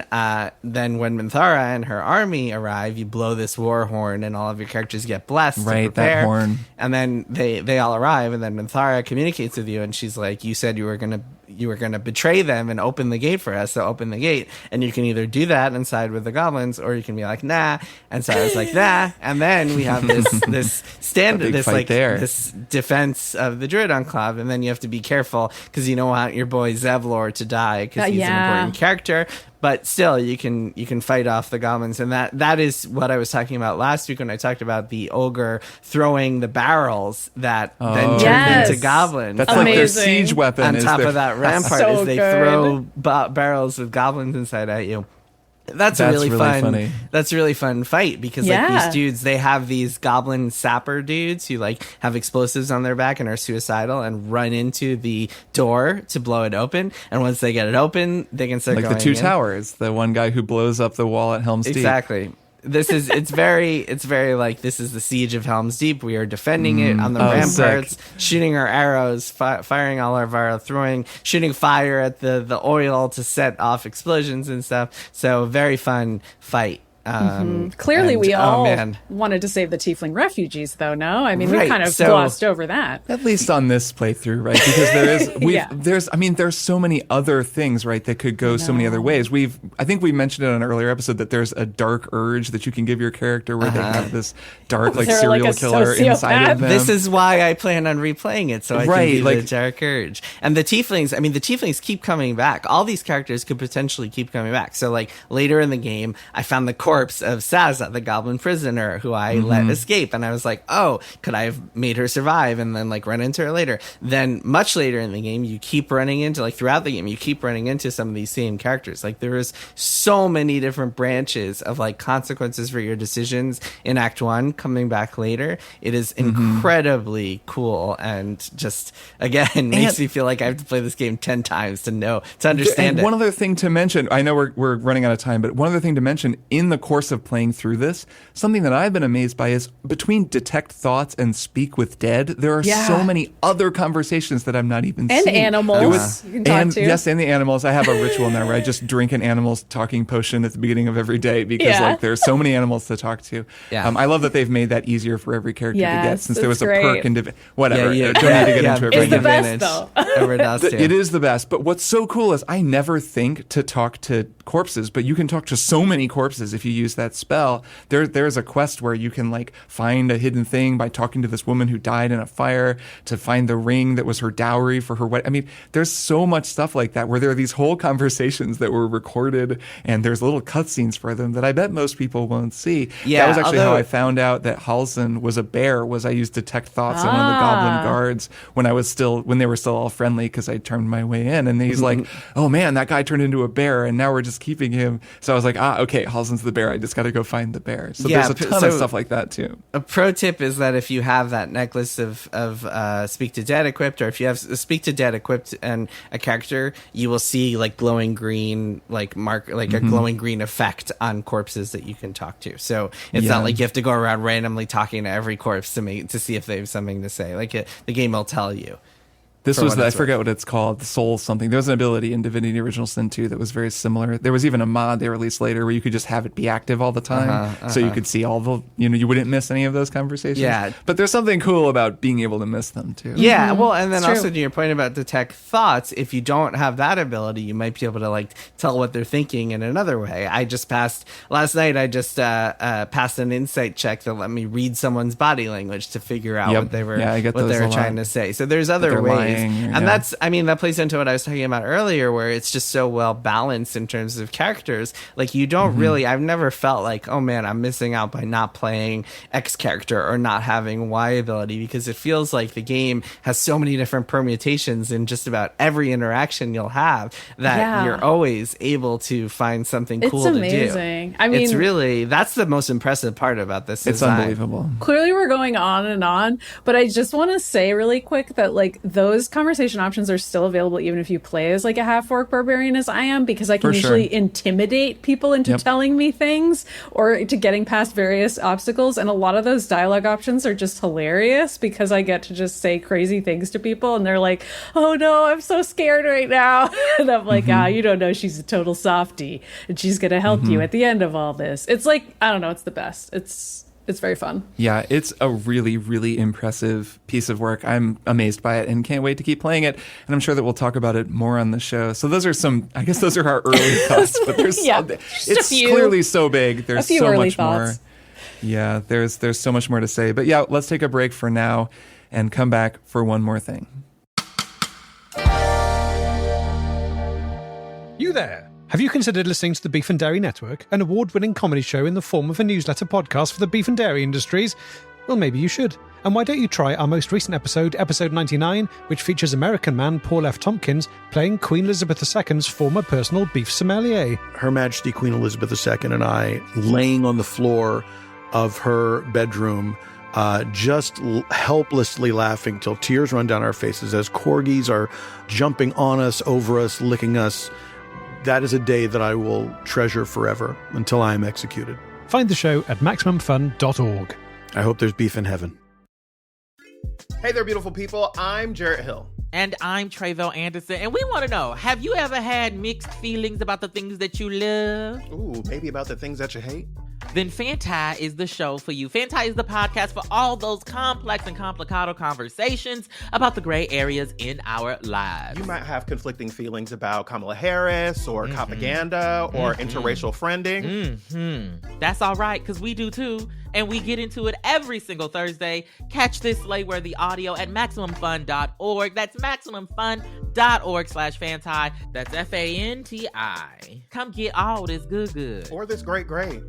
when Minthara and her army arrive, you blow this war horn, and all of your characters get blessed. Right, that horn. And then they all arrive, and then Minthara communicates with you, and she's like, "You said you were gonna betray them and open the gate for us, so open the gate." And you can either do that and side with the goblins, or you can be like, "Nah." And so I was like, "Nah." And then we have this defense of the Druid Enclave, and then you have to be careful because you don't want your boy Zevlor to die because he's an important character. But still, you can fight off the goblins, and that is what I was talking about last week when I talked about the ogre throwing the barrels that then turned into goblins. That's like their siege weapon. On top of that rampart, so they throw barrels with goblins inside at you. That's a really fun. Funny. That's a really fun fight because like these dudes, they have these goblin sapper dudes who like have explosives on their back and are suicidal and run into the door to blow it open. And once they get it open, they can start like going the two in. Towers. The one guy who blows up the wall at Helm's Deep. Exactly. It's very like this is the siege of Helm's Deep. We are defending it on the ramparts, shooting our arrows, firing all of our shooting fire at the oil to set off explosions and stuff. So very fun fight. Clearly, we all wanted to save the tiefling refugees, though. No, I mean we kind of glossed over that. At least on this playthrough, right? Because there's so many other things, right, that could go so many other ways. I think we mentioned it on an earlier episode that there's a dark urge that you can give your character where they have this dark serial killer inside of them. This is why I plan on replaying it, so I can do the dark urge. And the tieflings keep coming back. All these characters could potentially keep coming back. So like later in the game, I found the corpse of Saza, the goblin prisoner who I let escape, and I was like, oh, could I have made her survive and then like run into her later? Then much later in the game, you keep running into throughout the game, you keep running into some of these same characters. Like there is so many different branches of like consequences for your decisions in Act 1 coming back later. It is incredibly cool, and just again makes me feel like I have to play this game 10 times to understand it. One other thing to mention, I know we're running out of time, but one other thing to mention in the course of playing through this, something that I've been amazed by is between detect thoughts and speak with dead, there are so many other conversations that I'm not even seeing. And animals you can talk to. Yes, and the animals. I have a ritual now where I just drink an animal's talking potion at the beginning of every day because like there's so many animals to talk to. I love that they've made that easier for every character to get, since there was a perk and whatever. Don't need to get into it. It's the best though. It is the best. But what's so cool is I never think to talk to corpses, but you can talk to so many corpses if you use that spell. There's a quest where you can like find a hidden thing by talking to this woman who died in a fire, to find the ring that was her dowry for her wedding. I mean, there's so much stuff like that where there are these whole conversations that were recorded, and there's little cutscenes for them that I bet most people won't see. That was actually how I found out that Halsin was a bear. Was I used detect thoughts on one of the goblin guards when they were still all friendly because I turned my way in, and he's like, "Oh man, that guy turned into a bear, and now we're just keeping him." So I was like, okay, Halsin's the bear. I just got to go find the bear. So there's a ton of stuff like that too. A pro tip is that if you have that necklace of Speak to Dead equipped, or if you have Speak to Dead equipped and a character, you will see like glowing green, like a glowing green effect on corpses that you can talk to. So it's not like you have to go around randomly talking to every corpse to see if they have something to say. Like the game will tell you. This was I forget what it's called, the soul something. There was an ability in Divinity Original Sin 2 that was very similar. There was even a mod they released later where you could just have it be active all the time, so you could see all the, you wouldn't miss any of those conversations. Yeah. But there's something cool about being able to miss them too. Yeah, well, and then also to your point about detect thoughts, if you don't have that ability, you might be able to like tell what they're thinking in another way. Last night I just passed an insight check that let me read someone's body language to figure out what they were trying to say. So there's other ways. And that plays into what I was talking about earlier, where it's just so well balanced in terms of characters. Like you don't really, I've never felt like, oh man, I'm missing out by not playing X character or not having Y ability, because it feels like the game has so many different permutations in just about every interaction you'll have that you're always able to find something cool to do. It's amazing. I mean, it's really, that's the most impressive part about this design. It's unbelievable. Clearly we're going on and on, but I just want to say really quick that like those those conversation options are still available even if you play as like a half-orc barbarian as I am, because I can usually intimidate people into telling me things or to getting past various obstacles. And a lot of those dialogue options are just hilarious because I get to just say crazy things to people and they're like, oh no, I'm so scared right now. And I'm like, you don't know, she's a total softie and she's going to help you at the end of all this. It's like, I don't know, it's the best. It's very fun. Yeah, it's a really, really impressive piece of work. I'm amazed by it and can't wait to keep playing it. And I'm sure that we'll talk about it more on the show. So those are our early thoughts, but it's clearly so big. There's so much more. Yeah, there's so much more to say. But yeah, let's take a break for now and come back for one more thing. You there? Have you considered listening to the Beef and Dairy Network, an award-winning comedy show in the form of a newsletter podcast for the beef and dairy industries? Well, maybe you should. And why don't you try our most recent episode, episode 99, which features American man Paul F. Tompkins playing Queen Elizabeth II's former personal beef sommelier. Her Majesty Queen Elizabeth II and I laying on the floor of her bedroom, just helplessly laughing till tears run down our faces as corgis are jumping on us, over us, licking us. That is a day that I will treasure forever until I am executed. Find the show at MaximumFun.org. I hope there's beef in heaven. Hey there, beautiful people. I'm Jarrett Hill. And I'm Tre'vell Anderson. And we want to know, have you ever had mixed feelings about the things that you love? Ooh, maybe about the things that you hate? Then Fanti is the show for you. Fanti is the podcast for all those complex and complicado conversations about the gray areas in our lives. You might have conflicting feelings about Kamala Harris or propaganda or interracial friending. That's all right, because we do too. And we get into it every single Thursday. Catch this slay-worthy audio at MaximumFun.org. That's MaximumFun.org/Fanti. That's Fanti. Come get all this good. Or this great.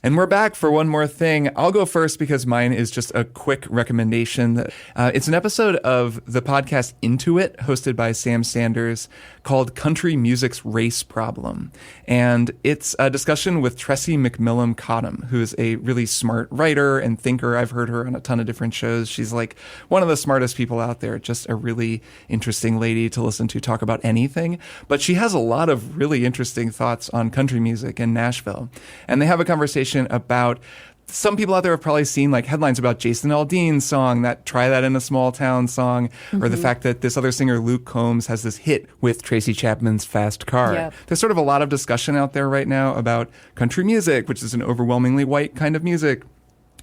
And we're back for one more thing. I'll go first because mine is just a quick recommendation. It's an episode of the podcast Into It, hosted by Sam Sanders, called Country Music's Race Problem. And it's a discussion with Tressie McMillan Cottom, who is a really smart writer and thinker. I've heard her on a ton of different shows. She's like one of the smartest people out there, just a really interesting lady to listen to talk about anything. But she has a lot of really interesting thoughts on country music in Nashville. And they have a conversation about, some people out there have probably seen like headlines about Jason Aldean's song, that Try That in a Small Town song, or the fact that this other singer, Luke Combs, has this hit with Tracy Chapman's Fast Car. Yep. There's sort of a lot of discussion out there right now about country music, which is an overwhelmingly white kind of music,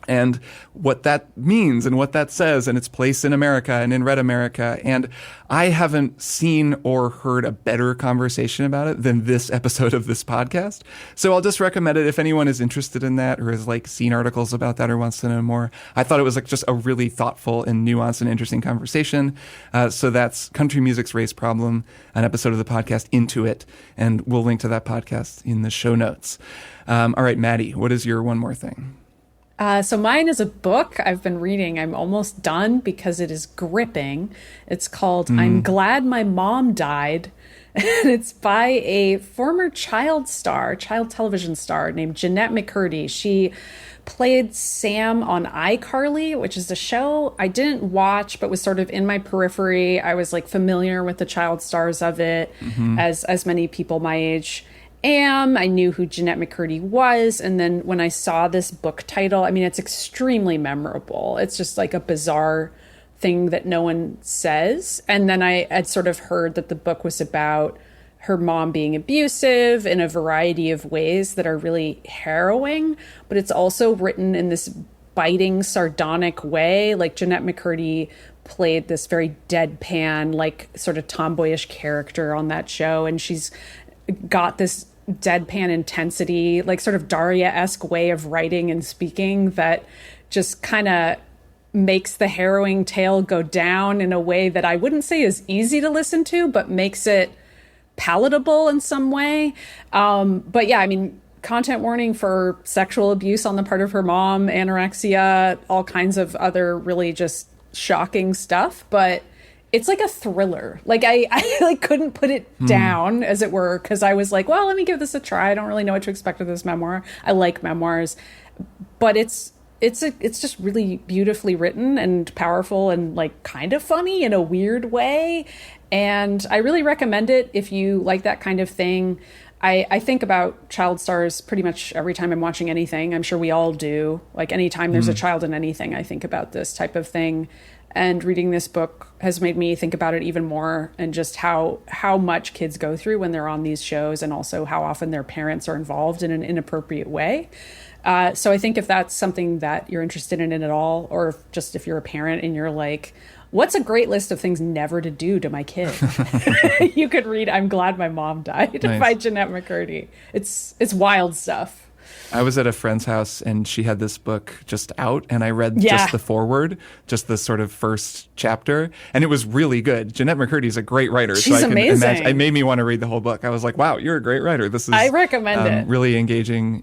and what that means and what that says and its place in America and in Red America. And I haven't seen or heard a better conversation about it than this episode of this podcast. So I'll just recommend it if anyone is interested in that or has like seen articles about that or wants to know more. I thought it was like just a really thoughtful and nuanced and interesting conversation. So that's Country Music's Race Problem, an episode of the podcast Into It. And we'll link to that podcast in the show notes. All right, Maddy, what is your one more thing? So mine is a book I've been reading. I'm almost done because it is gripping. It's called I'm Glad My Mom Died. And it's by a former child television star named Jennette McCurdy. She played Sam on iCarly, which is a show I didn't watch, but was sort of in my periphery. I was like familiar with the child stars of it, as many people my age am. I knew who Jennette McCurdy was. And then when I saw this book title, I mean, it's extremely memorable. It's just like a bizarre thing that no one says. And then I had sort of heard that the book was about her mom being abusive in a variety of ways that are really harrowing, but it's also written in this biting, sardonic way. Like Jennette McCurdy played this very deadpan, like sort of tomboyish character on that show. And she's got this deadpan intensity, like sort of Daria-esque way of writing and speaking that just kind of makes the harrowing tale go down in a way that I wouldn't say is easy to listen to, but makes it palatable in some way. But yeah, I mean, content warning for sexual abuse on the part of her mom, anorexia, all kinds of other really just shocking stuff. But it's like a thriller. Like I like couldn't put it down, as it were, because I was like, well, let me give this a try. I don't really know what to expect of this memoir. I like memoirs, but it's it's just really beautifully written and powerful and like kind of funny in a weird way. And I really recommend it if you like that kind of thing. I think about child stars pretty much every time I'm watching anything. I'm sure we all do. Like anytime there's a child in anything, I think about this type of thing. And reading this book has made me think about it even more, and just how much kids go through when they're on these shows, and also how often their parents are involved in an inappropriate way. So I think if that's something that you're interested in at all, or just if you're a parent and you're like, what's a great list of things never to do to my kid? You could read I'm Glad My Mom Died by Jennette McCurdy. It's wild stuff. I was at a friend's house and she had this book just out, and I read just the foreword, just the sort of first chapter, and it was really good. Jennette McCurdy is a great writer. She's amazing. Imagine, it made me want to read the whole book. I was like, wow, you're a great writer. This is I recommend it. Really engaging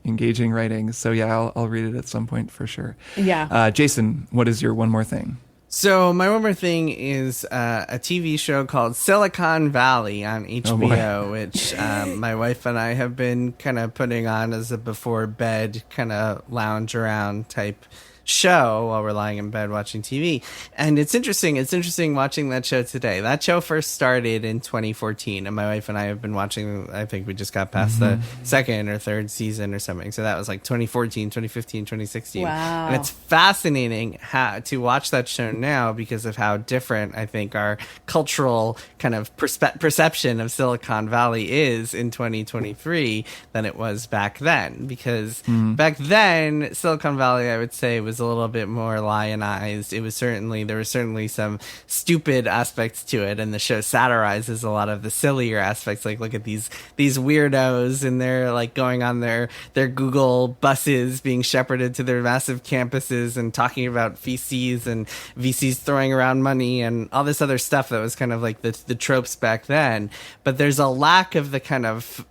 writing. So yeah, I'll read it at some point for sure. Yeah. Jason, what is your one more thing? So my one more thing is a TV show called Silicon Valley on HBO, which my wife and I have been kind of putting on as a before bed kind of lounge around type show while we're lying in bed watching TV. And it's interesting watching that show today. That show first started in 2014, and my wife and I have been watching, I think we just got past the second or third season or something. So that was like 2014, 2015, 2016. Wow. And it's fascinating to watch that show now because of how different I think our cultural kind of perception of Silicon Valley is in 2023 than it was back then. Because back then, Silicon Valley, I would say, was a little bit more lionized. There was certainly some stupid aspects to it, and the show satirizes a lot of the sillier aspects. Like, look at these weirdos, and they're like going on their Google buses, being shepherded to their massive campuses, and talking about VCs and VCs throwing around money and all this other stuff that was kind of like the tropes back then. But there's a lack of the kind of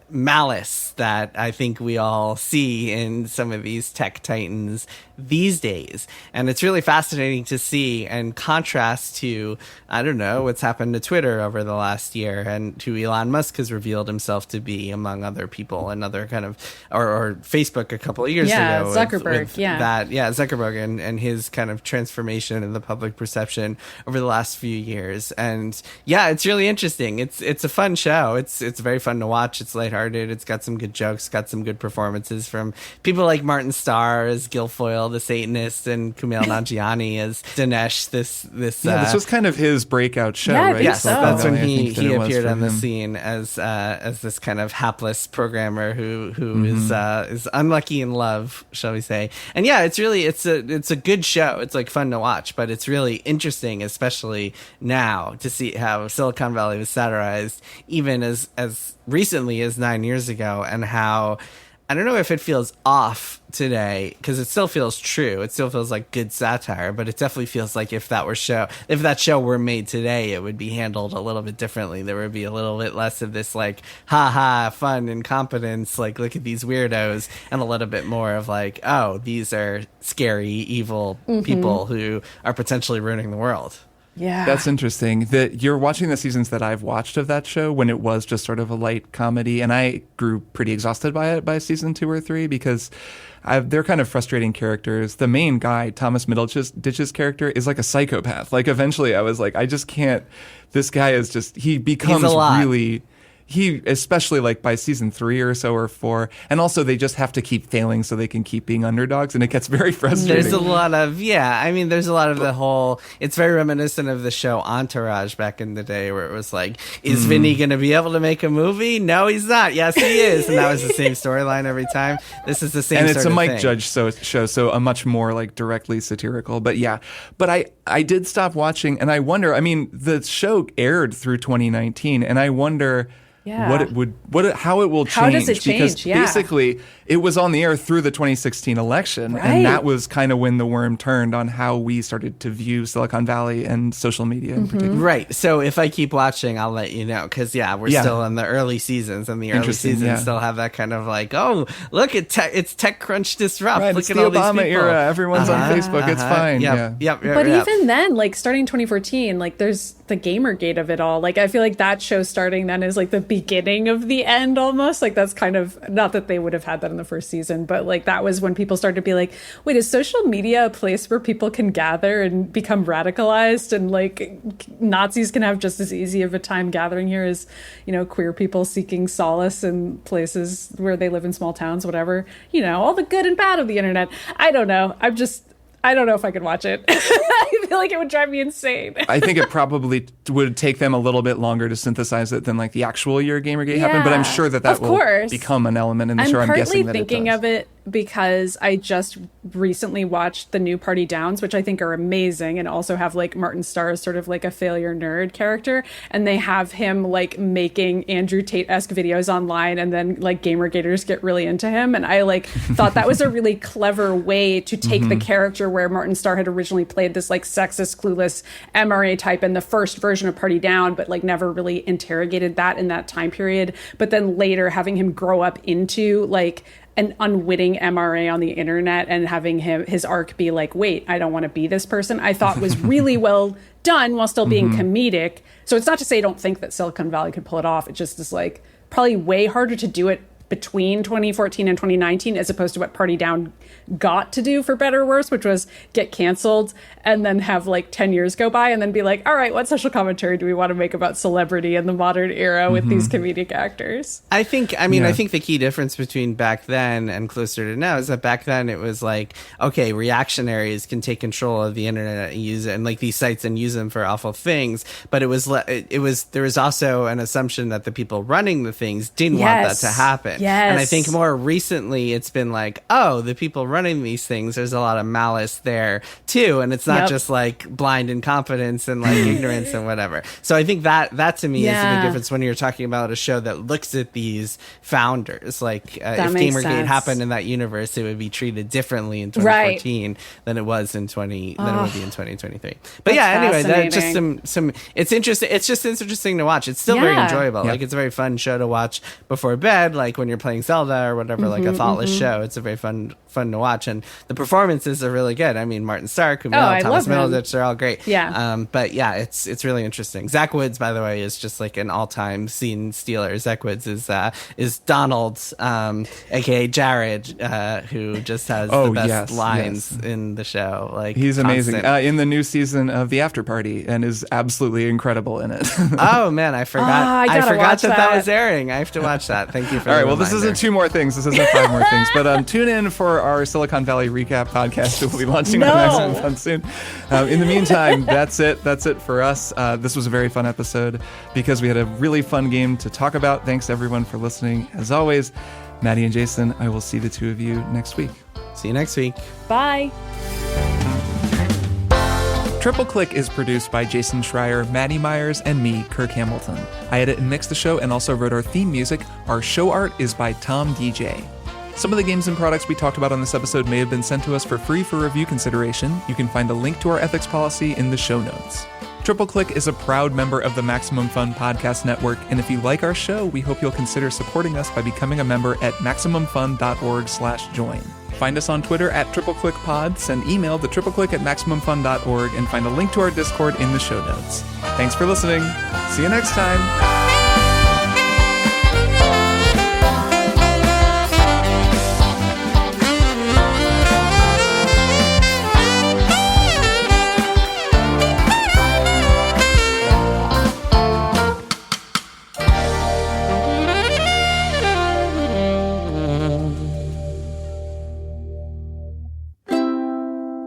malice that I think we all see in some of these tech titans these days. And it's really fascinating to see and contrast to, I don't know, what's happened to Twitter over the last year, and who Elon Musk has revealed himself to be, among other people, and other kind of, or Facebook a couple of years ago. Zuckerberg, Zuckerberg and his kind of transformation in the public perception over the last few years. And yeah, it's really interesting. It's a fun show. It's very fun to watch. It's lighthearted. It's got some good jokes, got some good performances from people like Martin Starr as Guilfoyle the Satanist, and Kumail Nanjiani as Dinesh. This was kind of his breakout show, right? Yes, so. that's when he appeared on the scene as this kind of hapless programmer who is unlucky in love, shall we say? And yeah, it's a good show. It's like fun to watch, but it's really interesting, especially now, to see how Silicon Valley was satirized even as recently as 9 years ago, and how, I don't know if it feels off today, because it still feels true. It still feels like good satire, but it definitely feels like if that show were made today, it would be handled a little bit differently. There would be a little bit less of this like, ha, fun incompetence, like, look at these weirdos, and a little bit more of like, oh, these are scary, evil people who are potentially ruining the world. Yeah. That's interesting that you're watching the seasons that I've watched of that show when it was just sort of a light comedy, and I grew pretty exhausted by it by season 2 or 3 because they're kind of frustrating characters. The main guy, Thomas Middleditch's character, is like a psychopath. Like, eventually I was like, I just can't, this guy is just, he becomes really... especially like by season 3 or so, or 4, and also they just have to keep failing so they can keep being underdogs, and it gets very frustrating. There's a lot of the whole, it's very reminiscent of the show Entourage back in the day, where it was like, is Vinny going to be able to make a movie? No, he's not. Yes, he is. And that was the same storyline every time. This is the same and sort of it's a thing. Mike Judge show, so a much more like directly satirical. But yeah, but I did stop watching, and I wonder, I mean, the show aired through 2019, and I wonder... Yeah. How it will change. How does it change? Because basically it was on the air through the 2016 election, and that was kind of when the worm turned on how we started to view Silicon Valley and social media in particular. Right. So if I keep watching, I'll let you know, because we're still in the early seasons, and the early seasons still have that kind of like, oh, look at it's TechCrunch disrupt. Right, look it's at the all Obama these people. era. Everyone's on Facebook. It's fine. Yep. But even then, like starting 2014, like there's the Gamergate of it all. Like, I feel like that show starting then is like the beginning of the end almost. Like, that's kind of, not that they would have had that in the first season, but like that was when people started to be like, wait, is social media a place where people can gather and become radicalized, and like Nazis can have just as easy of a time gathering here as, you know, queer people seeking solace in places where they live in small towns, whatever, you know, all the good and bad of the internet. I don't know. I don't know if I could watch it. I feel like it would drive me insane. I think it probably would take them a little bit longer to synthesize it than like the actual year Gamergate happened, but I'm sure that will become an element in the show. I'm guessing that I'm partly thinking of it because I just recently watched the new Party Downs, which I think are amazing, and also have like Martin Starr as sort of like a failure nerd character, and they have him like making Andrew Tate-esque videos online, and then like Gamergaters get really into him, and I like thought that was a really clever way to take the character where Martin Starr had originally played this like sexist, clueless MRA type in the first version of Party Down, but like never really interrogated that in that time period, but then later having him grow up into like an unwitting MRA on the internet and having his arc be like, wait, I don't want to be this person, I thought was really well done while still being comedic. So it's not to say I don't think that Silicon Valley could pull it off. It just is like probably way harder to do it between 2014 and 2019 as opposed to what Party Down got to do, for better or worse, which was get canceled and then have like 10 years go by and then be like, all right, what social commentary do we want to make about celebrity in the modern era with these comedic actors? I think the key difference between back then and closer to now is that back then it was like, okay, reactionaries can take control of the internet and use it, and like these sites, and use them for awful things, but there was also an assumption that the people running the things didn't want that to happen. Yes. And I think more recently it's been like, oh, the people running these things, there's a lot of malice there too. And it's not just like blind incompetence and like ignorance and whatever. So I think that to me is the big difference when you're talking about a show that looks at these founders. Like if Gamergate happened in that universe, it would be treated differently in 2014 than it was in than it would be in 2023. But anyway, that just some it's interesting. It's just interesting to watch. It's still very enjoyable. Like it's a very fun show to watch before bed, like when you're playing Zelda or whatever, like a thoughtless show. It's a very fun to watch, and the performances are really good. I mean, Martin Starr, Kumail, Thomas Middleditch, they're all great. But yeah, it's really interesting. Zach Woods, by the way, is just like an all-time scene stealer. Zach Woods is Donald, aka Jared, who just has the best lines in the show. Like he's amazing in the new season of The After Party, and is absolutely incredible in it. Oh man, I forgot. I forgot that was airing. I have to watch that. Thank you for. All right, well, this isn't 2 more things. This isn't 5 more things. But tune in for our Silicon Valley recap podcast that we'll be launching on Maximum Fun soon. In the meantime, that's it. That's it for us. This was a very fun episode because we had a really fun game to talk about. Thanks everyone for listening. As always, Maddy and Jason, I will see the 2 of you next week. See you next week. Bye. Triple Click is produced by Jason Schreier, Maddy Myers, and me, Kirk Hamilton. I edit and mix the show and also wrote our theme music. Our show art is by Tom DJ. Some of the games and products we talked about on this episode may have been sent to us for free for review consideration. You can find a link to our ethics policy in the show notes. Triple Click is a proud member of the Maximum Fun Podcast Network, and if you like our show, we hope you'll consider supporting us by becoming a member at MaximumFun.org/join. Find us on Twitter at TripleClickPod, send email to tripleclick@MaximumFun.org, and find a link to our Discord in the show notes. Thanks for listening. See you next time.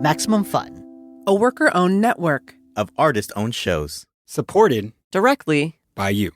Maximum Fun, a worker-owned network of artist-owned shows. Supported directly by you.